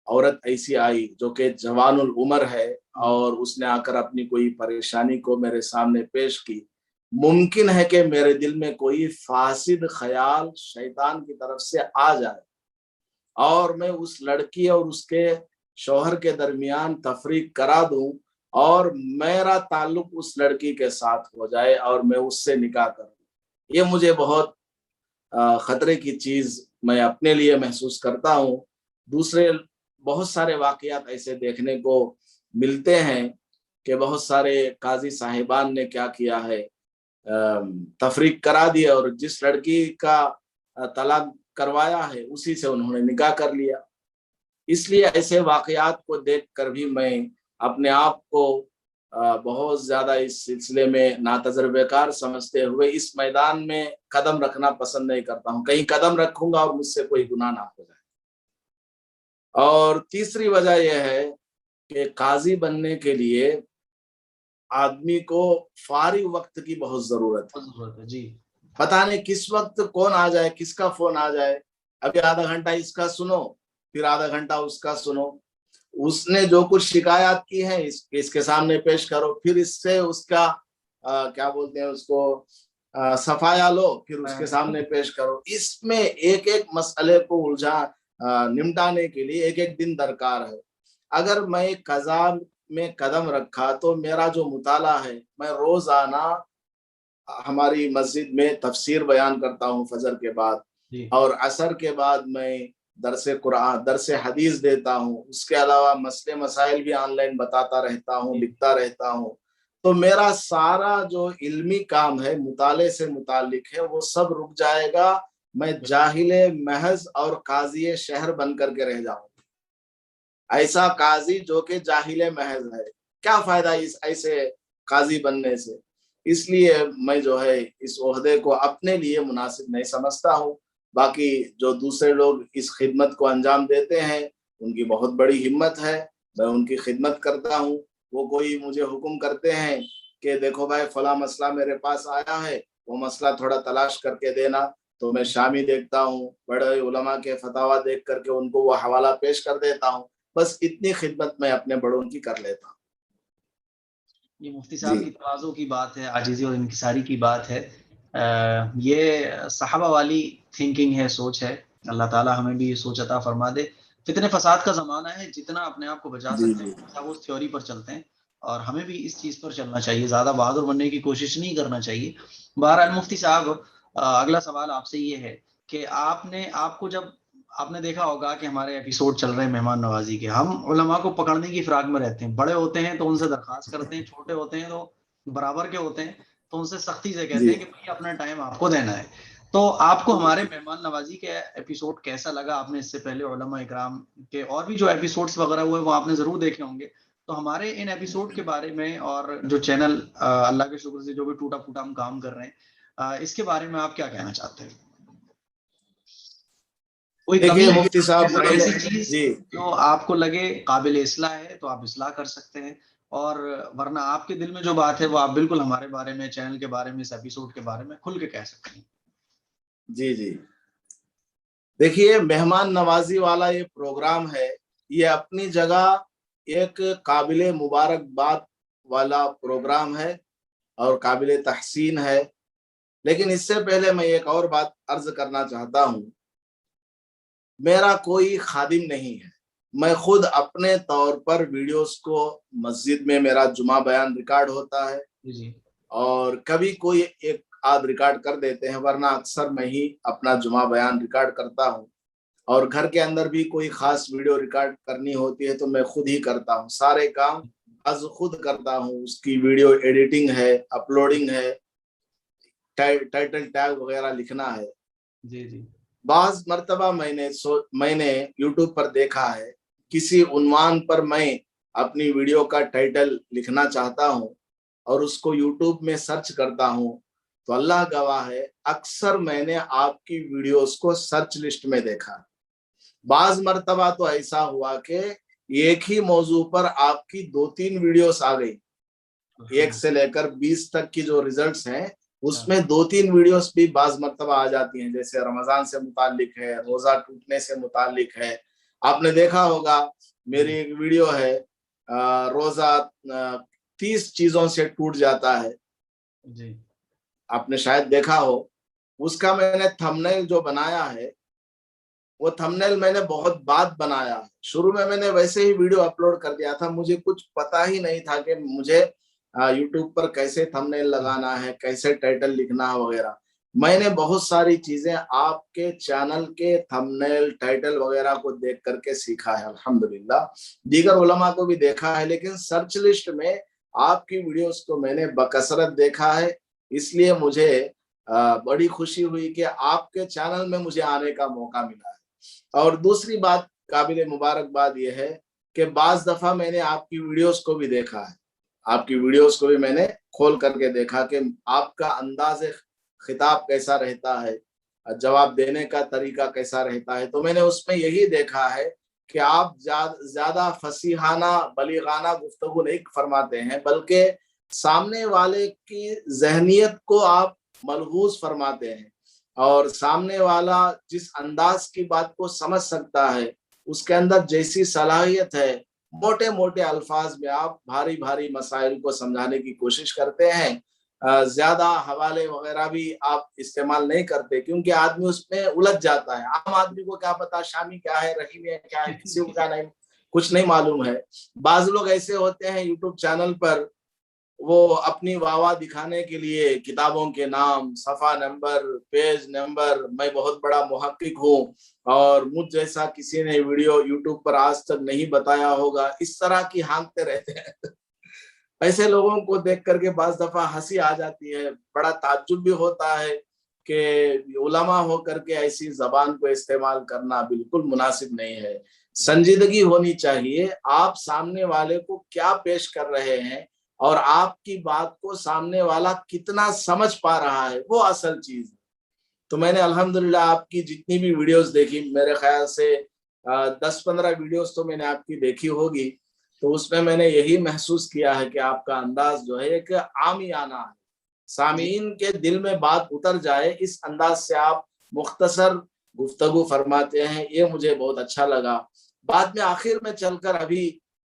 Speaker 2: عورت ایسی آئی جو کہ جوان العمر ہے اور اس نے آ کر اپنی کوئی پریشانی کو میرے سامنے پیش کی، ممکن ہے کہ میرے دل میں کوئی فاسد خیال شیطان کی طرف سے آ جائے اور میں اس لڑکی اور اس کے شوہر کے درمیان تفریق کرا دوں اور میرا تعلق اس لڑکی کے ساتھ ہو جائے اور میں اس سے نکاح کروں. یہ مجھے بہت خطرے کی چیز میں اپنے لیے محسوس کرتا ہوں. دوسرے بہت سارے واقعات ایسے دیکھنے کو ملتے ہیں کہ بہت سارے قاضی صاحبان نے کیا کیا ہے، تفریق کرا دیا اور جس لڑکی کا طلاق کروایا ہے اسی سے انہوں نے نکاح کر لیا. اس لیے ایسے واقعات کو دیکھ کر بھی میں اپنے آپ کو بہت زیادہ اس سلسلے میں ناتجربہ کار سمجھتے ہوئے اس میدان میں قدم رکھنا پسند نہیں کرتا ہوں. کہیں قدم رکھوں گا اور مجھ سے کوئی گناہ نہ ہو جائے. اور تیسری وجہ یہ ہے کہ قاضی بننے کے لیے آدمی کو فارغ وقت کی بہت ضرورت ہے. پتہ نہیں کس وقت کون آ جائے، کس کا فون آ جائے، ابھی آدھا گھنٹہ اس کا سنو پھر آدھا گھنٹہ اس کا سنو، اس نے جو کچھ شکایات کی ہیں اس کے سامنے پیش کرو، پھر اس سے اس کا کیا بولتے ہیں اس کو صفایا لو، پھر اس کے سامنے پیش کرو. اس میں ایک ایک مسئلے کو نمٹانے کے لیے ایک ایک دن درکار ہے. اگر میں قضا میں قدم رکھا تو میرا جو مطالعہ ہے، میں روزانہ ہماری مسجد میں تفسیر بیان کرتا ہوں فجر کے بعد، اور عصر کے بعد میں درس قرآن، درس حدیث دیتا ہوں. اس کے علاوہ مسئلے مسائل بھی آن لائن بتاتا رہتا ہوں، لکھتا رہتا ہوں. تو میرا سارا جو علمی کام ہے مطالعے سے متعلق ہے وہ سب رک جائے گا. میں جاہل محض اور قاضی شہر بن کر کے رہ جاؤں. ایسا قاضی جو کہ جاہل محض ہے، کیا فائدہ اس ایسے قاضی بننے سے. اس لیے میں جو ہے اس عہدے کو اپنے لیے مناسب نہیں سمجھتا ہوں. باقی جو دوسرے لوگ اس خدمت کو انجام دیتے ہیں ان کی بہت بڑی ہمت ہے، میں ان کی خدمت کرتا ہوں. وہ کوئی مجھے حکم کرتے ہیں کہ دیکھو بھائی فلاں مسئلہ میرے پاس آیا ہے، وہ مسئلہ تھوڑا تلاش کر کے دینا، تو میں شامی دیکھتا ہوں، بڑے علماء کے فتاویٰ دیکھ کر کے ان کو وہ حوالہ پیش کر دیتا ہوں. بس اتنی خدمت میں اپنے بڑوں کی کر لیتا ہوں.
Speaker 1: یہ مفتی
Speaker 2: جی
Speaker 1: صاحب کی تواضع کی بات ہے، عاجزی اور انکساری کی بات ہے. یہ صحابہ والی تھنکنگ ہے، سوچ ہے. اللہ تعالیٰ ہمیں بھی یہ سوچ عطا فرما دے. فتنے فساد کا زمانہ ہے، جتنا اپنے آپ کو بچا
Speaker 2: جی
Speaker 1: سکتے
Speaker 2: جی
Speaker 1: ہیں اس تھیوری پر چلتے ہیں، اور ہمیں بھی اس چیز پر چلنا چاہیے، زیادہ بہادر بننے کی کوشش نہیں کرنا چاہیے. بہرحال مفتی صاحب، اگلا سوال آپ سے یہ ہے کہ آپ کو جب آپ نے دیکھا ہوگا کہ ہمارے ایپیسوڈ چل رہے ہیں مہمان نوازی کے، ہم علماء کو پکڑنے کی فراق میں رہتے ہیں. بڑے ہوتے ہیں تو ان سے درخواست کرتے ہیں، چھوٹے ہوتے ہیں تو برابر کے ہوتے ہیں تو ان سے سختی سے کہتے
Speaker 2: جی
Speaker 1: ہیں کہ بھائی اپنا ٹائم آپ کو دینا ہے. تو آپ کو ہمارے مہمان نوازی کے ایپیسوڈ کیسا لگا؟ آپ نے اس سے پہلے علماء اکرام کے اور بھی جو ایپیسوڈز وغیرہ ہوئے وہ آپ نے ضرور دیکھے ہوں گے. تو ہمارے ان ایپیسوڈ کے بارے میں، اور جو چینل اللہ کے شکر سے جو بھی ٹوٹا پھوٹا ہم کام کر رہے ہیں، اس کے بارے میں آپ کیا کہنا چاہتے ہیں؟ کوئی کمی
Speaker 2: دیکھیے
Speaker 1: ہے
Speaker 2: مفتی صاحب،
Speaker 1: کوئی ایسی چیز
Speaker 2: جی
Speaker 1: جو آپ کو لگے قابل اصلاح ہے تو آپ اصلاح کر سکتے ہیں، اور ورنہ آپ کے دل میں جو بات ہے وہ آپ بالکل ہمارے بارے میں، چینل کے بارے میں، اس ایپیسوڈ کے بارے میں کھل کے کہہ سکتے ہیں.
Speaker 2: جی جی دیکھیے، مہمان نوازی والا یہ پروگرام ہے، یہ اپنی جگہ ایک قابل مبارکباد والا پروگرام ہے اور قابل تحسین ہے. لیکن اس سے پہلے میں ایک اور بات عرض کرنا چاہتا ہوں. میرا کوئی خادم نہیں ہے، میں خود اپنے طور پر ویڈیوز کو مسجد میں میرا جمعہ بیان ریکارڈ ہوتا ہے،
Speaker 1: جی
Speaker 2: اور کبھی کوئی ایک آدھ ریکارڈ کر دیتے ہیں، ورنہ اکثر میں ہی اپنا جمعہ بیان ریکارڈ کرتا ہوں. اور گھر کے اندر بھی کوئی خاص ویڈیو ریکارڈ کرنی ہوتی ہے تو میں خود ہی کرتا ہوں، سارے کام از خود کرتا ہوں. اس کی ویڈیو ایڈیٹنگ ہے، اپلوڈنگ ہے، ٹائٹل ٹیگ وغیرہ لکھنا ہے.
Speaker 1: جی جی
Speaker 2: بعض مرتبہ میں نے یوٹیوب پر دیکھا ہے، کسی عنوان پر میں اپنی ویڈیو کا ٹائٹل لکھنا چاہتا ہوں اور اس کو یوٹیوب میں سرچ کرتا ہوں تو اللہ گواہ ہے اکثر میں نے آپ کی ویڈیوز کو سرچ لسٹ میں دیکھا. بعض مرتبہ تو ایسا ہوا کہ ایک ہی موضوع پر آپ کی 2-3 ویڈیوز آ گئی، 1 سے لے کر 20 تک کی جو ریزلٹس ہیں اس میں 2-3 ویڈیوز بھی بعض مرتبہ آ جاتی ہیں. جیسے رمضان سے متعلق ہے، روزہ ٹوٹنے سے متعلق ہے. آپ نے دیکھا ہوگا میری ایک ویڈیو ہے، روزہ 30 چیزوں سے ٹوٹ جاتا ہے،
Speaker 1: جی
Speaker 2: آپ نے شاید دیکھا ہو. اس کا میں نے تھمبنیل جو بنایا ہے، وہ تھمبنیل میں نے بہت بات بنایا. شروع میں نے ویسے ہی ویڈیو اپلوڈ کر دیا تھا، مجھے کچھ پتا ہی نہیں تھا کہ مجھے یوٹیوب پر کیسے تھمبنیل لگانا ہے، کیسے ٹائٹل لکھنا ہے وغیرہ. میں نے بہت ساری چیزیں آپ کے چینل کے تھمبنیل، ٹائٹل وغیرہ کو دیکھ کر کے سیکھا ہے الحمدللہ. دیگر علماء کو بھی دیکھا ہے، لیکن سرچ لسٹ میں آپ کی ویڈیوز کو میں نے بکثرت دیکھا ہے. اس لیے مجھے بڑی خوشی ہوئی کہ آپ کے چینل میں مجھے آنے کا موقع ملا ہے. اور دوسری بات قابل مبارکباد یہ ہے کہ بعض دفعہ میں نے آپ کی ویڈیوز کو بھی دیکھا ہے، آپ کی ویڈیوز کو بھی میں نے کھول کر کے دیکھا کہ آپ کا انداز خطاب کیسا رہتا ہے، جواب دینے کا طریقہ کیسا رہتا ہے. تو میں نے اس میں یہی دیکھا ہے کہ آپ زیادہ فصیحانہ بلیغانہ گفتگو نہیں فرماتے ہیں، بلکہ سامنے والے کی ذہنیت کو آپ ملحوظ فرماتے ہیں، اور سامنے والا جس انداز کی بات کو سمجھ سکتا ہے، اس کے اندر جیسی صلاحیت ہے، موٹے موٹے الفاظ میں آپ بھاری بھاری مسائل کو سمجھانے کی کوشش کرتے ہیں. زیادہ حوالے وغیرہ بھی آپ استعمال نہیں کرتے، کیونکہ آدمی اس میں الجھ جاتا ہے. عام آدمی کو کیا پتا شامی کیا ہے، رحیمی کیا ہے، کسی کو کیا نہیں، کچھ نہیں معلوم ہے. بعض لوگ ایسے ہوتے ہیں یوٹیوب چینل پر، وہ اپنی واہ دکھانے کے لیے کتابوں کے نام، صفحہ نمبر، پیج نمبر، میں بہت بڑا محقق ہوں اور مجھ جیسا کسی نے ویڈیو یوٹیوب پر آج تک نہیں بتایا ہوگا، اس طرح کی ہانکتے رہتے ہیں. ایسے لوگوں کو دیکھ کر کے بعض دفعہ ہنسی آ جاتی ہے، بڑا تعجب بھی ہوتا ہے کہ علماء ہو کر کے ایسی زبان کو استعمال کرنا بالکل مناسب نہیں ہے. سنجیدگی ہونی چاہیے، آپ سامنے والے کو کیا پیش کر رہے ہیں اور آپ کی بات کو سامنے والا کتنا سمجھ پا رہا ہے، وہ اصل چیز ہے. تو میں نے الحمدللہ آپ کی جتنی بھی ویڈیوز دیکھی، میرے خیال سے 10-15 ویڈیوز تو میں نے آپ کی دیکھی ہوگی، تو اس میں نے یہی محسوس کیا ہے کہ آپ کا انداز جو ہے ایک عامیانہ ہے، سامعین کے دل میں بات اتر جائے اس انداز سے آپ مختصر گفتگو فرماتے ہیں. یہ مجھے بہت اچھا لگا. بعد میں آخر میں چل کر ابھی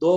Speaker 2: 2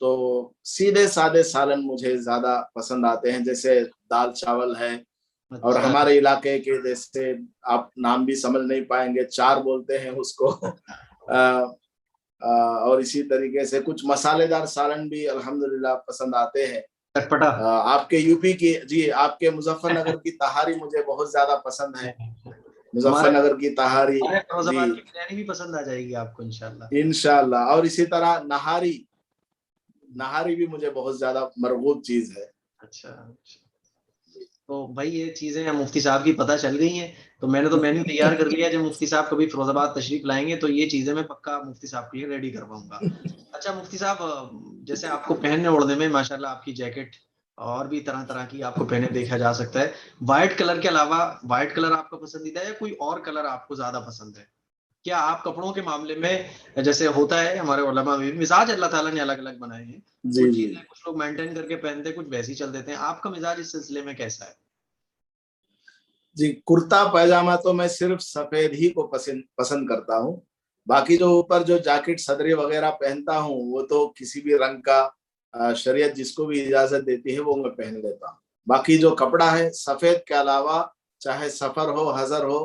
Speaker 2: تو سیدھے سادے سالن مجھے زیادہ پسند آتے ہیں، جیسے دال چاول ہے، اور
Speaker 1: اچھا
Speaker 2: ہمارے علاقے کے جیسے آپ نام بھی سمجھ نہیں پائیں گے، چار بولتے ہیں اس کو اور اسی طریقے سے کچھ مسالے دار سالن بھی الحمدللہ پسند آتے ہیں۔
Speaker 1: چٹپٹا۔
Speaker 2: آپ کے یو پی کی، جی آپ کے مظفر نگر کی تہاری مجھے بہت زیادہ پسند ہے، مظفر
Speaker 1: ہمارے
Speaker 2: نگر کی تہاری،
Speaker 1: ہمارے فیروز
Speaker 2: جی
Speaker 1: آباد کی بریانی بھی پسند آ جائے گی آپ کو انشاءاللہ۔
Speaker 2: انشاءاللہ۔ اور اسی طرح نہاری بھی مجھے بہت زیادہ مرغوب چیز ہے۔
Speaker 1: اچھا، تو بھائی یہ چیزیں مفتی صاحب کی پتہ چل گئی ہیں، تو میں نے تو مینیو تیار کر لیا، جب مفتی صاحب کبھی فیروز آباد تشریف لائیں گے تو یہ چیزیں میں پکا مفتی صاحب کے لیے ریڈی کرواؤں گا۔ اچھا مفتی صاحب، جیسے آپ کو پہننے اوڑھنے میں ماشاءاللہ آپ کی جیکٹ اور بھی طرح طرح کی آپ کو پہنے دیکھا جا سکتا ہے، وائٹ کلر کے علاوہ وائٹ کلر آپ کا پسندیدہ ہے یا کوئی اور کلر آپ کو زیادہ پسند ہے؟ کیا آپ کپڑوں کے معاملے میں جیسے ہوتا ہے ہمارے علماء میں مزاج اللہ تعالیٰ نے الگ الگ بنائے ہیں،
Speaker 2: جی
Speaker 1: کچھ
Speaker 2: جی
Speaker 1: چیزیں کچھ لوگ مینٹین کر کے پہنتے ہیں، کچھ ویسی چل دیتے ہیں، آپ کا مزاج اس سلسلے میں کیسا ہے؟
Speaker 2: جی، کرتا پیجامہ تو میں صرف سفید ہی کو پسند کرتا ہوں، باقی جو اوپر جو جیکٹ صدری وغیرہ پہنتا ہوں وہ تو کسی بھی رنگ کا شریعت جس کو بھی اجازت دیتی ہے وہ میں پہن لیتا ہوں۔ باقی جو کپڑا ہے سفید کے علاوہ چاہے سفر ہو حضر ہو،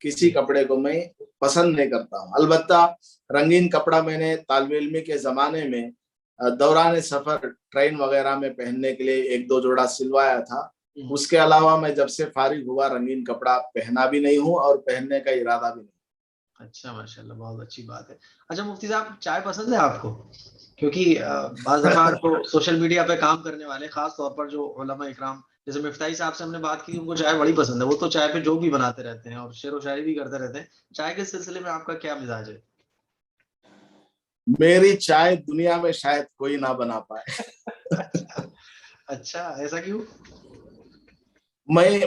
Speaker 2: کسی کپڑے کو میں پسند نہیں کرتا ہوں۔ البتہ رنگین کپڑا میں نے طالب علمی کے زمانے میں دوران سفر ٹرین وغیرہ میں پہننے کے لیے ایک دو جوڑا سلوایا تھا، اس کے علاوہ میں جب سے فارغ ہوا رنگین کپڑا پہنا بھی نہیں ہوں اور پہننے کا ارادہ بھی نہیں۔
Speaker 1: اچھا ماشاءاللہ، بہت اچھی بات ہے۔ اچھا مفتی صاحب، چائے پسند ہے آپ کو؟ کیونکہ بعض دفعہ تو سوشل میڈیا پہ کام کرنے والے خاص طور پر جو علماء اکرام، جیسے مفتاحی صاحب سے ہم نے بات کی، ان کو چائے بڑی پسند ہے، وہ تو چائے پہ جو بھی بناتے رہتے ہیں اور شعر و شاعری بھی کرتے رہتے ہیں۔ چائے کے سلسلے میں آپ کا کیا مزاج ہے؟
Speaker 2: میری چائے دنیا میں شاید کوئی نہ بنا پائے۔
Speaker 1: اچھا، ایسا کیوں؟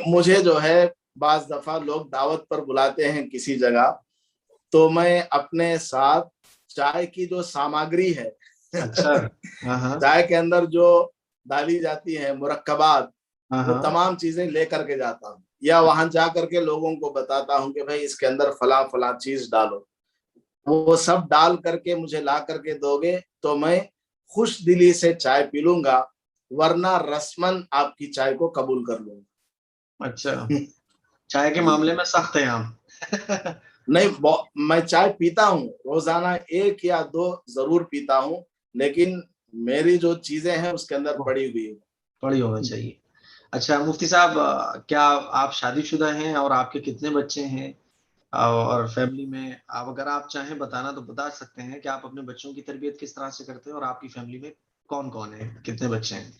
Speaker 2: مجھے جو ہے بعض دفعہ لوگ دعوت پر بلاتے ہیں کسی جگہ، تو میں اپنے ساتھ چائے کی جو ساماگری ہے،
Speaker 1: اچھا، ہاں ہاں
Speaker 2: چائے کے اندر جو ڈالی جاتی ہے مرکبات،
Speaker 1: ہاں
Speaker 2: وہ
Speaker 1: ہاں،
Speaker 2: تمام چیزیں لے کر کے جاتا ہوں، یا وہاں جا کر کے لوگوں کو بتاتا ہوں کہ بھائی اس کے اندر فلاں فلاں چیز ڈالو، وہ سب ڈال کر کے مجھے لا کر کے دو گے تو میں خوش دلی سے چائے پی لوں گا، ورنہ رسمن آپ کی چائے کو قبول کر لوں گا۔
Speaker 1: اچھا، چائے کے
Speaker 2: جی
Speaker 1: معاملے میں سخت ہیں آپ۔
Speaker 2: نہیں، میں چائے پیتا ہوں، روزانہ ایک یا دو ضرور پیتا ہوں، لیکن میری جو چیزیں ہیں اس کے اندر پڑی ہوئی ہیں۔
Speaker 1: بڑی ہونا چاہیے۔ اچھا مفتی صاحب، کیا آپ شادی شدہ ہیں اور آپ کے کتنے بچے ہیں؟ اور فیملی میں آپ اگر آپ چاہیں بتانا تو بتا سکتے ہیں کہ آپ اپنے بچوں کی تربیت کس طرح سے کرتے ہیں، اور آپ کی فیملی میں کون کون ہے، کتنے بچے ہیں؟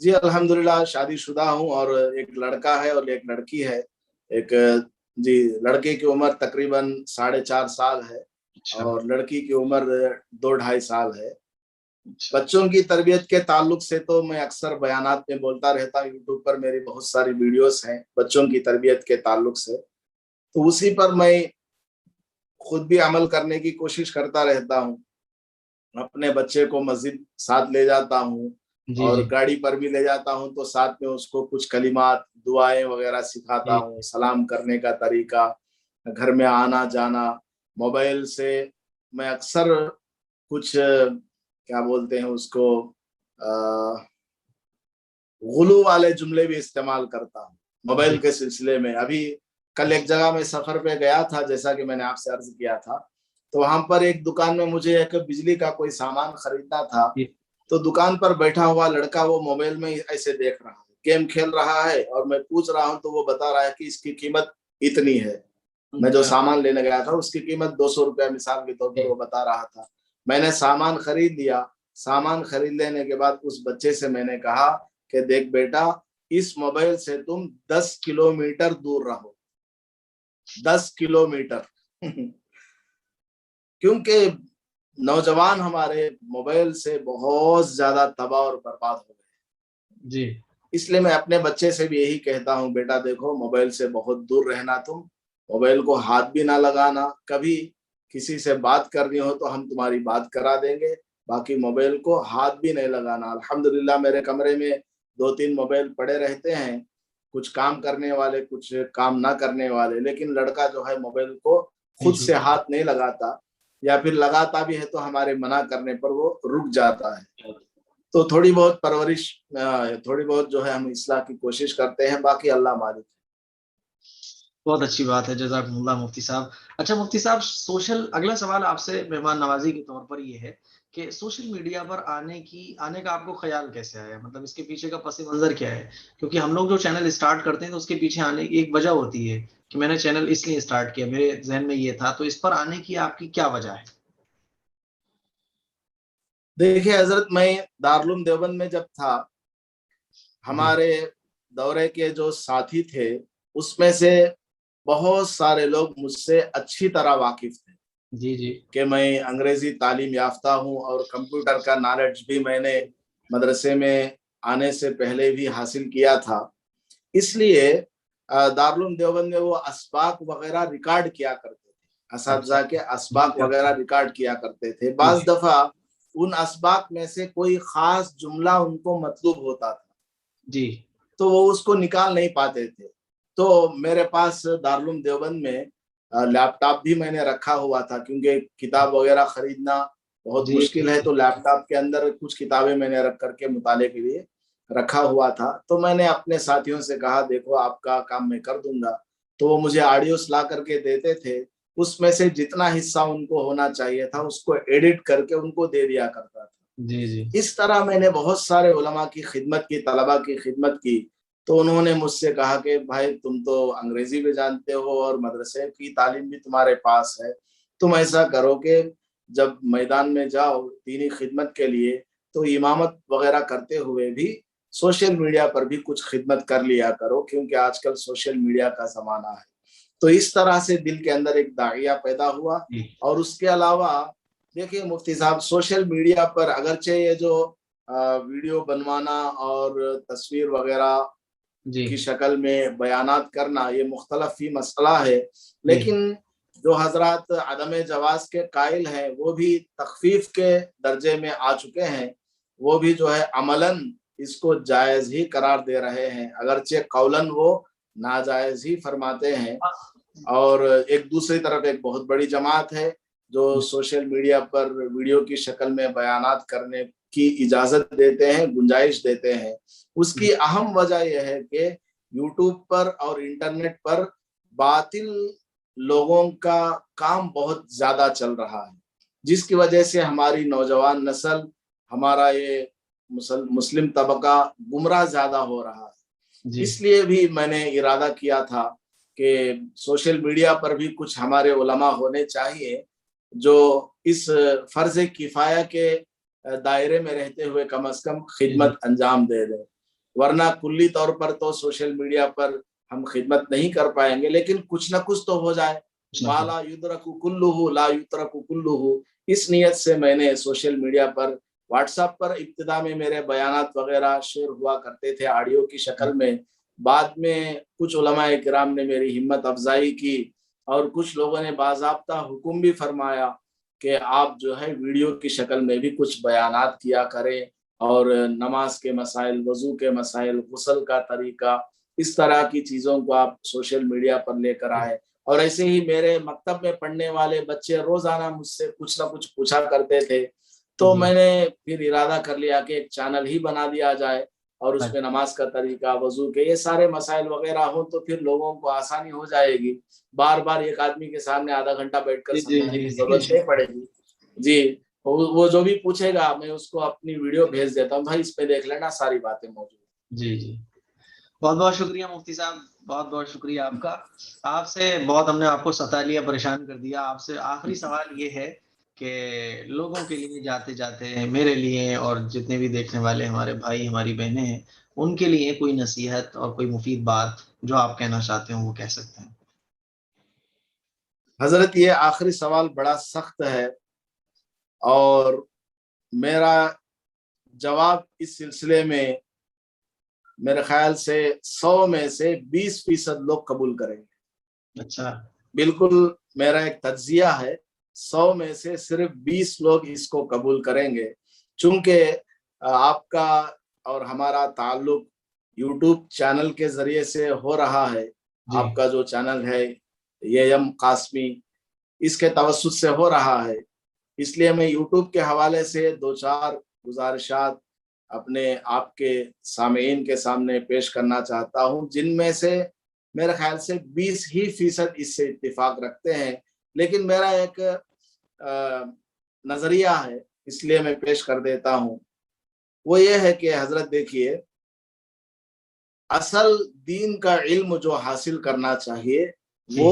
Speaker 2: جی الحمدللہ شادی شدہ ہوں، اور ایک لڑکا ہے اور ایک لڑکی ہے۔ ایک جی لڑکے کی عمر تقریباً 4.5 سال ہے،
Speaker 1: اچھا
Speaker 2: اور لڑکی کی عمر 2-2.5 سال ہے۔
Speaker 1: اچھا
Speaker 2: بچوں کی تربیت کے تعلق سے تو میں اکثر بیانات میں بولتا رہتا ہوں، یوٹیوب پر میری بہت ساری ویڈیوز ہیں بچوں کی تربیت کے تعلق سے، تو اسی پر میں خود بھی عمل کرنے کی کوشش کرتا رہتا ہوں۔ اپنے بچے کو مسجد ساتھ لے جاتا ہوں،
Speaker 1: جی
Speaker 2: اور
Speaker 1: جی
Speaker 2: گاڑی پر بھی لے جاتا ہوں تو ساتھ میں اس کو کچھ کلمات دعائیں وغیرہ سکھاتا
Speaker 1: جی
Speaker 2: ہوں، سلام کرنے کا طریقہ، گھر میں آنا جانا۔ موبائل سے میں اکثر کچھ کیا بولتے ہیں اس کو غلو والے جملے بھی استعمال کرتا ہوں موبائل
Speaker 1: جی
Speaker 2: کے سلسلے میں۔ ابھی کل ایک جگہ میں سفر پہ گیا تھا، جیسا کہ میں نے آپ سے عرض کیا تھا، تو وہاں پر ایک دکان میں مجھے ایک بجلی کا کوئی سامان خریدنا تھا،
Speaker 1: جی
Speaker 2: تو دکان پر بیٹھا ہوا لڑکا وہ موبائل میں ایسے دیکھ رہا ہے، گیم کھیل رہا ہے، اور میں پوچھ رہا ہوں تو وہ بتا رہا ہے کہ اس کی قیمت اتنی ہے۔ میں جو
Speaker 1: اچھا
Speaker 2: سامان لینے گیا تھا اس کی قیمت 200 روپے مثال کے طور پر
Speaker 1: جی
Speaker 2: وہ بتا رہا تھا۔ میں نے سامان خرید لیا۔ سامان خرید لینے کے بعد اس بچے سے میں نے کہا کہ دیکھ بیٹا، اس موبائل سے تم 10 کلومیٹر دور رہو، 10 کلومیٹر کیونکہ نوجوان ہمارے موبائل سے بہت زیادہ تباہ اور برباد ہو گئے۔
Speaker 1: جی
Speaker 2: اس لیے میں اپنے بچے سے بھی یہی کہتا ہوں، بیٹا دیکھو موبائل سے بہت دور رہنا، تم موبائل کو ہاتھ بھی نہ لگانا، کبھی کسی سے بات کرنی ہو تو ہم تمہاری بات کرا دیں گے، باقی موبائل کو ہاتھ بھی نہیں لگانا۔ الحمدللہ میرے کمرے میں 2-3 موبائل پڑے رہتے ہیں، کچھ کام کرنے والے، کچھ کام نہ کرنے والے، لیکن لڑکا جو ہے موبائل کو
Speaker 1: جی
Speaker 2: خود
Speaker 1: جی
Speaker 2: سے ہاتھ نہیں لگاتا۔ یا پھر لگاتا بھی ہے تو ہمارے منع کرنے پر وہ رک جاتا ہے. تو تھوڑی بہت پرورش، تھوڑی بہت جو ہے ہم اصلاح کی کوشش کرتے ہیں، باقی اللہ مالک.
Speaker 1: بہت اچھی بات ہے، جزاکم اللہ مفتی صاحب. اچھا مفتی صاحب، اگلا سوال آپ سے مہمان نوازی کے طور پر یہ ہے کہ سوشل میڈیا پر آنے کا آپ کو خیال کیسے آیا؟ مطلب اس کے پیچھے کا پس منظر کیا ہے؟ کیونکہ ہم لوگ جو چینل اسٹارٹ کرتے ہیں تو اس کے پیچھے آنے کی ایک وجہ ہوتی ہے کہ میں نے چینل اس لیے اسٹارٹ کیا، میرے ذہن میں یہ تھا. تو اس پر آنے کی آپ کی کیا وجہ ہے؟
Speaker 2: دیکھیے حضرت، میں دارالعلوم دیوبند میں جب تھا، ہمارے دورے کے جو ساتھی تھے اس میں سے بہت سارے لوگ مجھ سے اچھی طرح واقف تھے
Speaker 1: جی جی
Speaker 2: کہ میں انگریزی تعلیم یافتہ ہوں اور کمپیوٹر کا نالج بھی میں نے مدرسے میں آنے سے پہلے بھی حاصل کیا تھا. اس لیے دارالعلوم دیوبند میں وہ اسباق وغیرہ ریکارڈ کیا کرتے تھے، اساتذہ کے اسباق وغیرہ ریکارڈ کیا کرتے تھے. بعض دفعہ ان اسباق میں سے کوئی خاص جملہ ان کو مطلوب ہوتا تھا
Speaker 1: جی
Speaker 2: تو وہ اس کو نکال نہیں پاتے تھے. تو میرے پاس دارالعلوم دیوبند میں لیپ ٹاپ بھی میں نے رکھا ہوا تھا، کیونکہ کتاب وغیرہ خریدنا بہت
Speaker 1: جی
Speaker 2: مشکل ہے، تو لیپ ٹاپ کے اندر کچھ کتابیں میں نے رکھ کر کے مطالعے کے لیے رکھا ہوا تھا. تو میں نے اپنے ساتھیوں سے کہا دیکھو آپ کا کام میں کر دوں گا. تو وہ مجھے آڈیوز لا کر کے دیتے تھے، اس میں سے جتنا حصہ ان کو ہونا چاہیے تھا اس کو ایڈٹ کر کے ان کو دے دیا کرتا تھا.
Speaker 1: جی جی
Speaker 2: اس طرح میں نے بہت سارے علماء کی خدمت کی، طلباء کی خدمت کی. تو انہوں نے مجھ سے کہا کہ بھائی تم تو انگریزی بھی جانتے ہو اور مدرسے کی تعلیم بھی تمہارے پاس ہے، تم ایسا کرو کہ جب میدان میں جاؤ دینی خدمت کے لیے تو امامت وغیرہ کرتے ہوئے بھی سوشل میڈیا پر بھی کچھ خدمت کر لیا کرو، کیونکہ آج کل سوشل میڈیا کا زمانہ ہے. تو اس طرح سے دل کے اندر ایک داعیہ پیدا ہوا. اور اس کے علاوہ دیکھیے مفتی صاحب، سوشل میڈیا پر اگرچہ یہ جو ویڈیو بنوانا اور تصویر وغیرہ کی شکل میں بیانات کرنا یہ مختلف ہی مسئلہ ہے، لیکن جو حضرات عدم جواز کے قائل ہیں وہ بھی تخفیف کے درجے میں آ چکے ہیں، وہ بھی جو ہے عملاً اس کو جائز ہی قرار دے رہے ہیں، اگرچہ قولاً وہ ناجائز ہی فرماتے ہیں. اور ایک دوسری طرف ایک بہت بڑی جماعت ہے جو سوشل میڈیا پر ویڈیو کی شکل میں بیانات کرنے کی اجازت دیتے ہیں، گنجائش دیتے ہیں. اس کی اہم وجہ یہ ہے کہ یوٹیوب پر اور انٹرنیٹ پر باطل لوگوں کا کام بہت زیادہ چل رہا ہے، جس کی وجہ سے ہماری نوجوان نسل، ہمارا یہ مسلم طبقہ گمراہ زیادہ ہو رہا ہے. اس لیے بھی میں نے ارادہ کیا تھا کہ سوشل میڈیا پر بھی کچھ ہمارے علماء ہونے چاہیے جو اس فرض کفایہ کے دائرے میں رہتے ہوئے کم از کم خدمت انجام دے دیں، ورنہ کلی طور پر تو سوشل میڈیا پر ہم خدمت نہیں کر پائیں گے، لیکن کچھ نہ کچھ تو ہو جائے. ما لا یدرک کلہ لا یترک کلہ. اس نیت سے میں نے سوشل میڈیا پر، واٹس ایپ پر ابتدا میں میرے بیانات وغیرہ شیئر ہوا کرتے تھے آڈیو کی شکل میں. بعد میں کچھ علماء کرام نے میری ہمت افزائی کی اور کچھ لوگوں نے باضابطہ حکم بھی فرمایا کہ آپ جو ہے ویڈیو کی شکل میں بھی کچھ بیانات کیا کریں، اور نماز کے مسائل، وضو کے مسائل، غسل کا طریقہ، اس طرح کی چیزوں کو آپ سوشل میڈیا پر لے کر آئے. اور ایسے ہی میرے مکتب میں پڑھنے والے بچے روزانہ مجھ سے کچھ نہ کچھ پوچھا کرتے تھے. تو میں نے پھر ارادہ کر لیا کہ ایک چینل ہی بنا دیا جائے اور اس میں نماز کا طریقہ، وضو کے یہ سارے مسائل وغیرہ ہوں تو پھر لوگوں کو آسانی ہو جائے گی، بار بار ایک آدمی کے سامنے آدھا گھنٹہ بیٹھ کر سمجھانے کی ضرورت نہیں پڑے گی. جی وہ جو بھی پوچھے گا میں اس کو اپنی ویڈیو بھیج دیتا ہوں، بھائی اس پہ دیکھ لینا، ساری باتیں موجود.
Speaker 1: جی جی بہت بہت شکریہ مفتی صاحب، بہت بہت شکریہ آپ کا. آپ سے بہت ہم نے آپ کو ستا لیا، پریشان کر دیا. آپ سے آخری سوال یہ ہے کہ لوگوں کے لیے جاتے جاتے میرے لیے اور جتنے بھی دیکھنے والے ہمارے بھائی ہماری بہنیں ہیں ان کے لیے کوئی نصیحت اور کوئی مفید بات جو آپ کہنا چاہتے ہیں وہ کہہ سکتے ہیں.
Speaker 2: حضرت یہ آخری سوال بڑا سخت ہے اور میرا جواب اس سلسلے میں میرے خیال سے 100 میں سے 20% لوگ قبول کریں گے.
Speaker 1: اچھا،
Speaker 2: بالکل میرا ایک تجزیہ ہے، 100 میں سے صرف 20 لوگ اس کو قبول کریں گے، چونکہ آپ کا اور ہمارا تعلق یوٹیوب چینل کے ذریعے سے ہو رہا ہے. آپ کا جو چینل ہے یہ قاسمی، اس کے توسط سے ہو رہا ہے. اس لیے میں یوٹیوب کے حوالے سے 2-4 گزارشات اپنے آپ کے سامعین کے سامنے پیش کرنا چاہتا ہوں، جن میں سے میرے خیال سے 20% اس سے اتفاق رکھتے ہیں، لیکن میرا ایک نظریہ ہے، اس لیے میں پیش کر دیتا ہوں۔ وہ یہ ہے کہ حضرت دیکھیے، اصل دین کا علم جو حاصل کرنا چاہیے وہ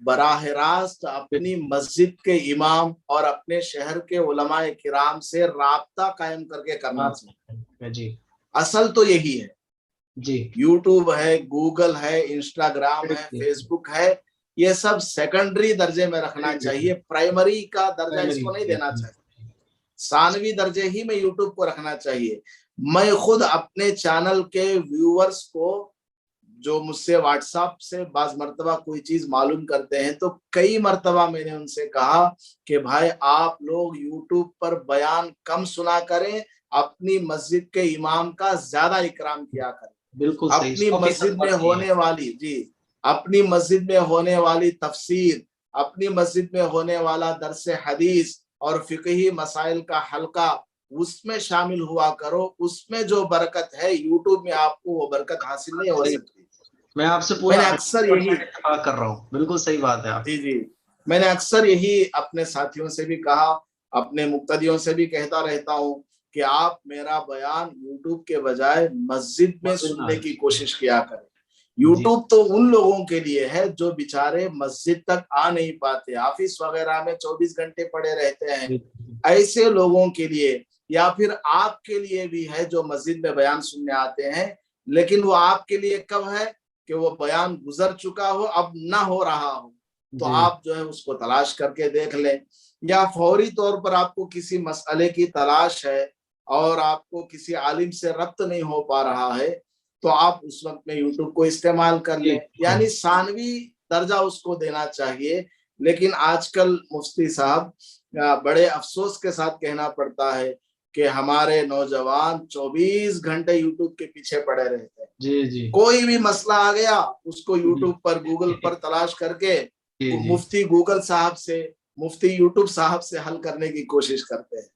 Speaker 2: براہ راست اپنی مسجد کے امام اور اپنے شہر کے علماء کرام سے رابطہ قائم کر کے کرنا چاہیے۔
Speaker 1: جی
Speaker 2: اصل تو یہی ہے۔
Speaker 1: جی
Speaker 2: یوٹیوب ہے، گوگل ہے، انسٹاگرام ہے، فیس بک ہے، یہ سب سیکنڈری درجے میں رکھنا چاہیے، پرائمری کا درجہ اس کو نہیں دینا چاہیے، ثانوی درجے ہی میں یوٹیوب کو رکھنا چاہیے۔ میں خود اپنے چینل کے ویورز کو جو مجھ سے واٹس ایپ سے بعض مرتبہ کوئی چیز معلوم کرتے ہیں تو کئی مرتبہ میں نے ان سے کہا کہ بھائی آپ لوگ یوٹیوب پر بیان کم سنا کریں، اپنی مسجد کے امام کا زیادہ اکرام کیا کریں۔
Speaker 1: بالکل صحیح،
Speaker 2: اپنی مسجد میں ہونے والی اپنی مسجد میں ہونے والی تفسیر، اپنی مسجد میں ہونے والا درس حدیث اور فقہی مسائل کا حلقہ، اس میں شامل ہوا کرو، اس میں جو برکت ہے یوٹیوب میں آپ کو وہ برکت حاصل نہیں ہو سکتی۔
Speaker 1: میں آپ سے
Speaker 2: میں نے
Speaker 1: پورا
Speaker 2: اکثر یہی
Speaker 1: اتفاق کر رہا ہوں، بالکل صحیح بات ہے آپ۔
Speaker 2: جی میں نے اکثر یہی اپنے ساتھیوں سے بھی کہا، اپنے مقتدیوں سے بھی کہتا رہتا ہوں کہ آپ میرا بیان یوٹیوب کے بجائے مسجد میں سننے کی کوشش کیا کریں۔ یوٹیوب تو ان لوگوں کے لیے ہے جو بیچارے مسجد تک آ نہیں پاتے، آفس وغیرہ میں 24 گھنٹے پڑے رہتے ہیں، ایسے لوگوں کے لیے، یا پھر آپ کے لیے بھی ہے جو مسجد میں بیان سننے آتے ہیں، لیکن وہ آپ کے لیے کب ہے کہ وہ بیان گزر چکا ہو، اب نہ ہو رہا ہو، تو آپ جو ہے اس کو تلاش کر کے دیکھ لیں، یا فوری طور پر آپ کو کسی مسئلے کی تلاش ہے اور آپ کو کسی عالم سے ربط نہیں ہو پا رہا ہے تو آپ اس وقت میں یوٹیوب کو استعمال کر لیں، یعنی ثانوی درجہ اس کو دینا چاہیے۔ لیکن آج کل مفتی صاحب بڑے افسوس کے ساتھ کہنا پڑتا ہے کہ ہمارے نوجوان 24 گھنٹے یوٹیوب کے پیچھے پڑے رہتے ہیں۔ کوئی بھی مسئلہ آ گیا اس کو یوٹیوب پر گوگل پر تلاش کر کے مفتی گوگل صاحب سے، مفتی یوٹیوب صاحب سے حل کرنے کی کوشش کرتے ہیں۔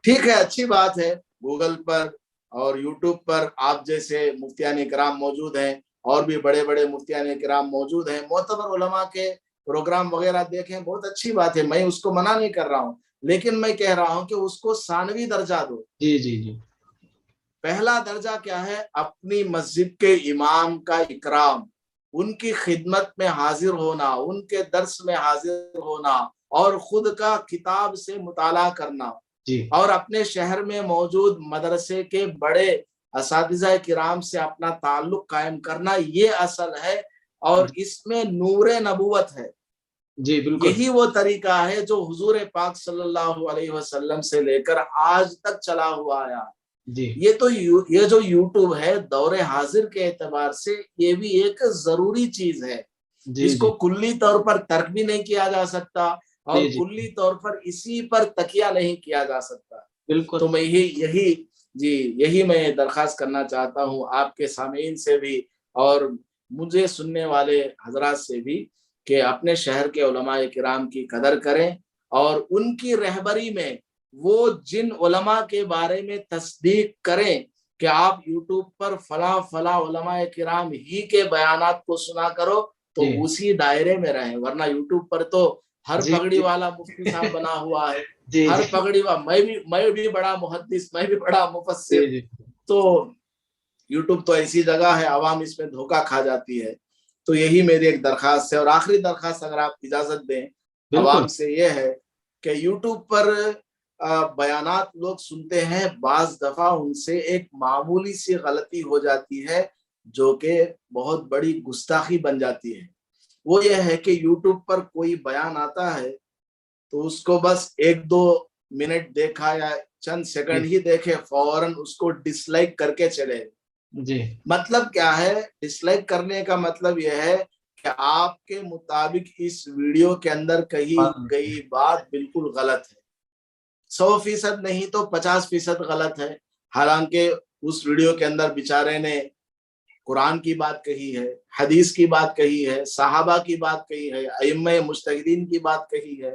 Speaker 2: ٹھیک ہے، اچھی بات ہے، گوگل پر اور یوٹیوب پر آپ جیسے مفتیان کرام موجود ہیں، اور بھی بڑے بڑے مفتیان کرام موجود ہیں، معتبر علماء کے پروگرام وغیرہ دیکھیں، بہت اچھی بات ہے، میں اس کو منع نہیں کر رہا ہوں، لیکن میں کہہ رہا ہوں کہ اس کو ثانوی درجہ دو۔ پہلا درجہ کیا ہے؟ اپنی مسجد کے امام کا اکرام، ان کی خدمت میں حاضر ہونا، ان کے درس میں حاضر ہونا، اور خود کا کتاب سے مطالعہ کرنا، اور اپنے شہر میں موجود مدرسے کے بڑے اساتذہ کرام سے اپنا تعلق قائم کرنا، یہ اصل ہے، اور اس میں نور نبوت ہے۔ یہی وہ طریقہ ہے جو حضور پاک صلی اللہ علیہ وسلم سے لے کر آج تک چلا ہوا آیا۔ یہ جو یوٹیوب ہے دور حاضر کے اعتبار سے یہ بھی ایک ضروری چیز ہے، جس کو کلی طور پر ترک بھی نہیں کیا جا سکتا اور کلی طور پر اسی پر تکیہ نہیں کیا جا سکتا۔ تو میں یہی میں درخواست کرنا چاہتا ہوں آپ کے سامعین سے بھی اور مجھے سننے والے حضرات سے بھی کہ اپنے شہر کے علماء کرام کی قدر کریں، اور ان کی رہبری میں وہ جن علماء کے بارے میں تصدیق کریں کہ آپ یوٹیوب پر فلاں فلاں علماء کرام ہی کے بیانات کو سنا کرو تو اسی دائرے میں رہیں، ورنہ یوٹیوب پر تو ہر پگڑی والا مفتی صاحب بنا ہوا ہے، ہر پگڑی والا، میں بھی بڑا محدث، میں بھی بڑا مفسر، تو یوٹیوب تو ایسی جگہ ہے عوام اس میں دھوکہ کھا جاتی ہے۔ تو یہی میری ایک درخواست ہے، اور آخری درخواست اگر آپ اجازت دیں عوام سے یہ ہے کہ یوٹیوب پر بیانات لوگ سنتے ہیں، بعض دفعہ ان سے ایک معمولی سی غلطی ہو جاتی ہے جو کہ بہت بڑی گستاخی بن جاتی ہے۔ وہ یہ ہے کہ یوٹیوب پر کوئی بیان آتا ہے تو اس کو بس 1-2 منٹ دیکھا یا چند سیکنڈ ہی دیکھے، فوراً اس کو ڈس لائک کر کے چلے۔ مطلب کیا ہے؟ ڈس لائک کرنے کا مطلب یہ ہے کہ آپ کے مطابق اس ویڈیو کے اندر کہی گئی بات بالکل غلط ہے، 100% نہیں تو 50% غلط ہے، حالانکہ اس ویڈیو کے اندر بیچارے نے قرآن کی بات کہی ہے، حدیث کی بات کہی ہے، صحابہ کی بات کہی ہے، ائمہ مجتہدین کی بات کہی ہے،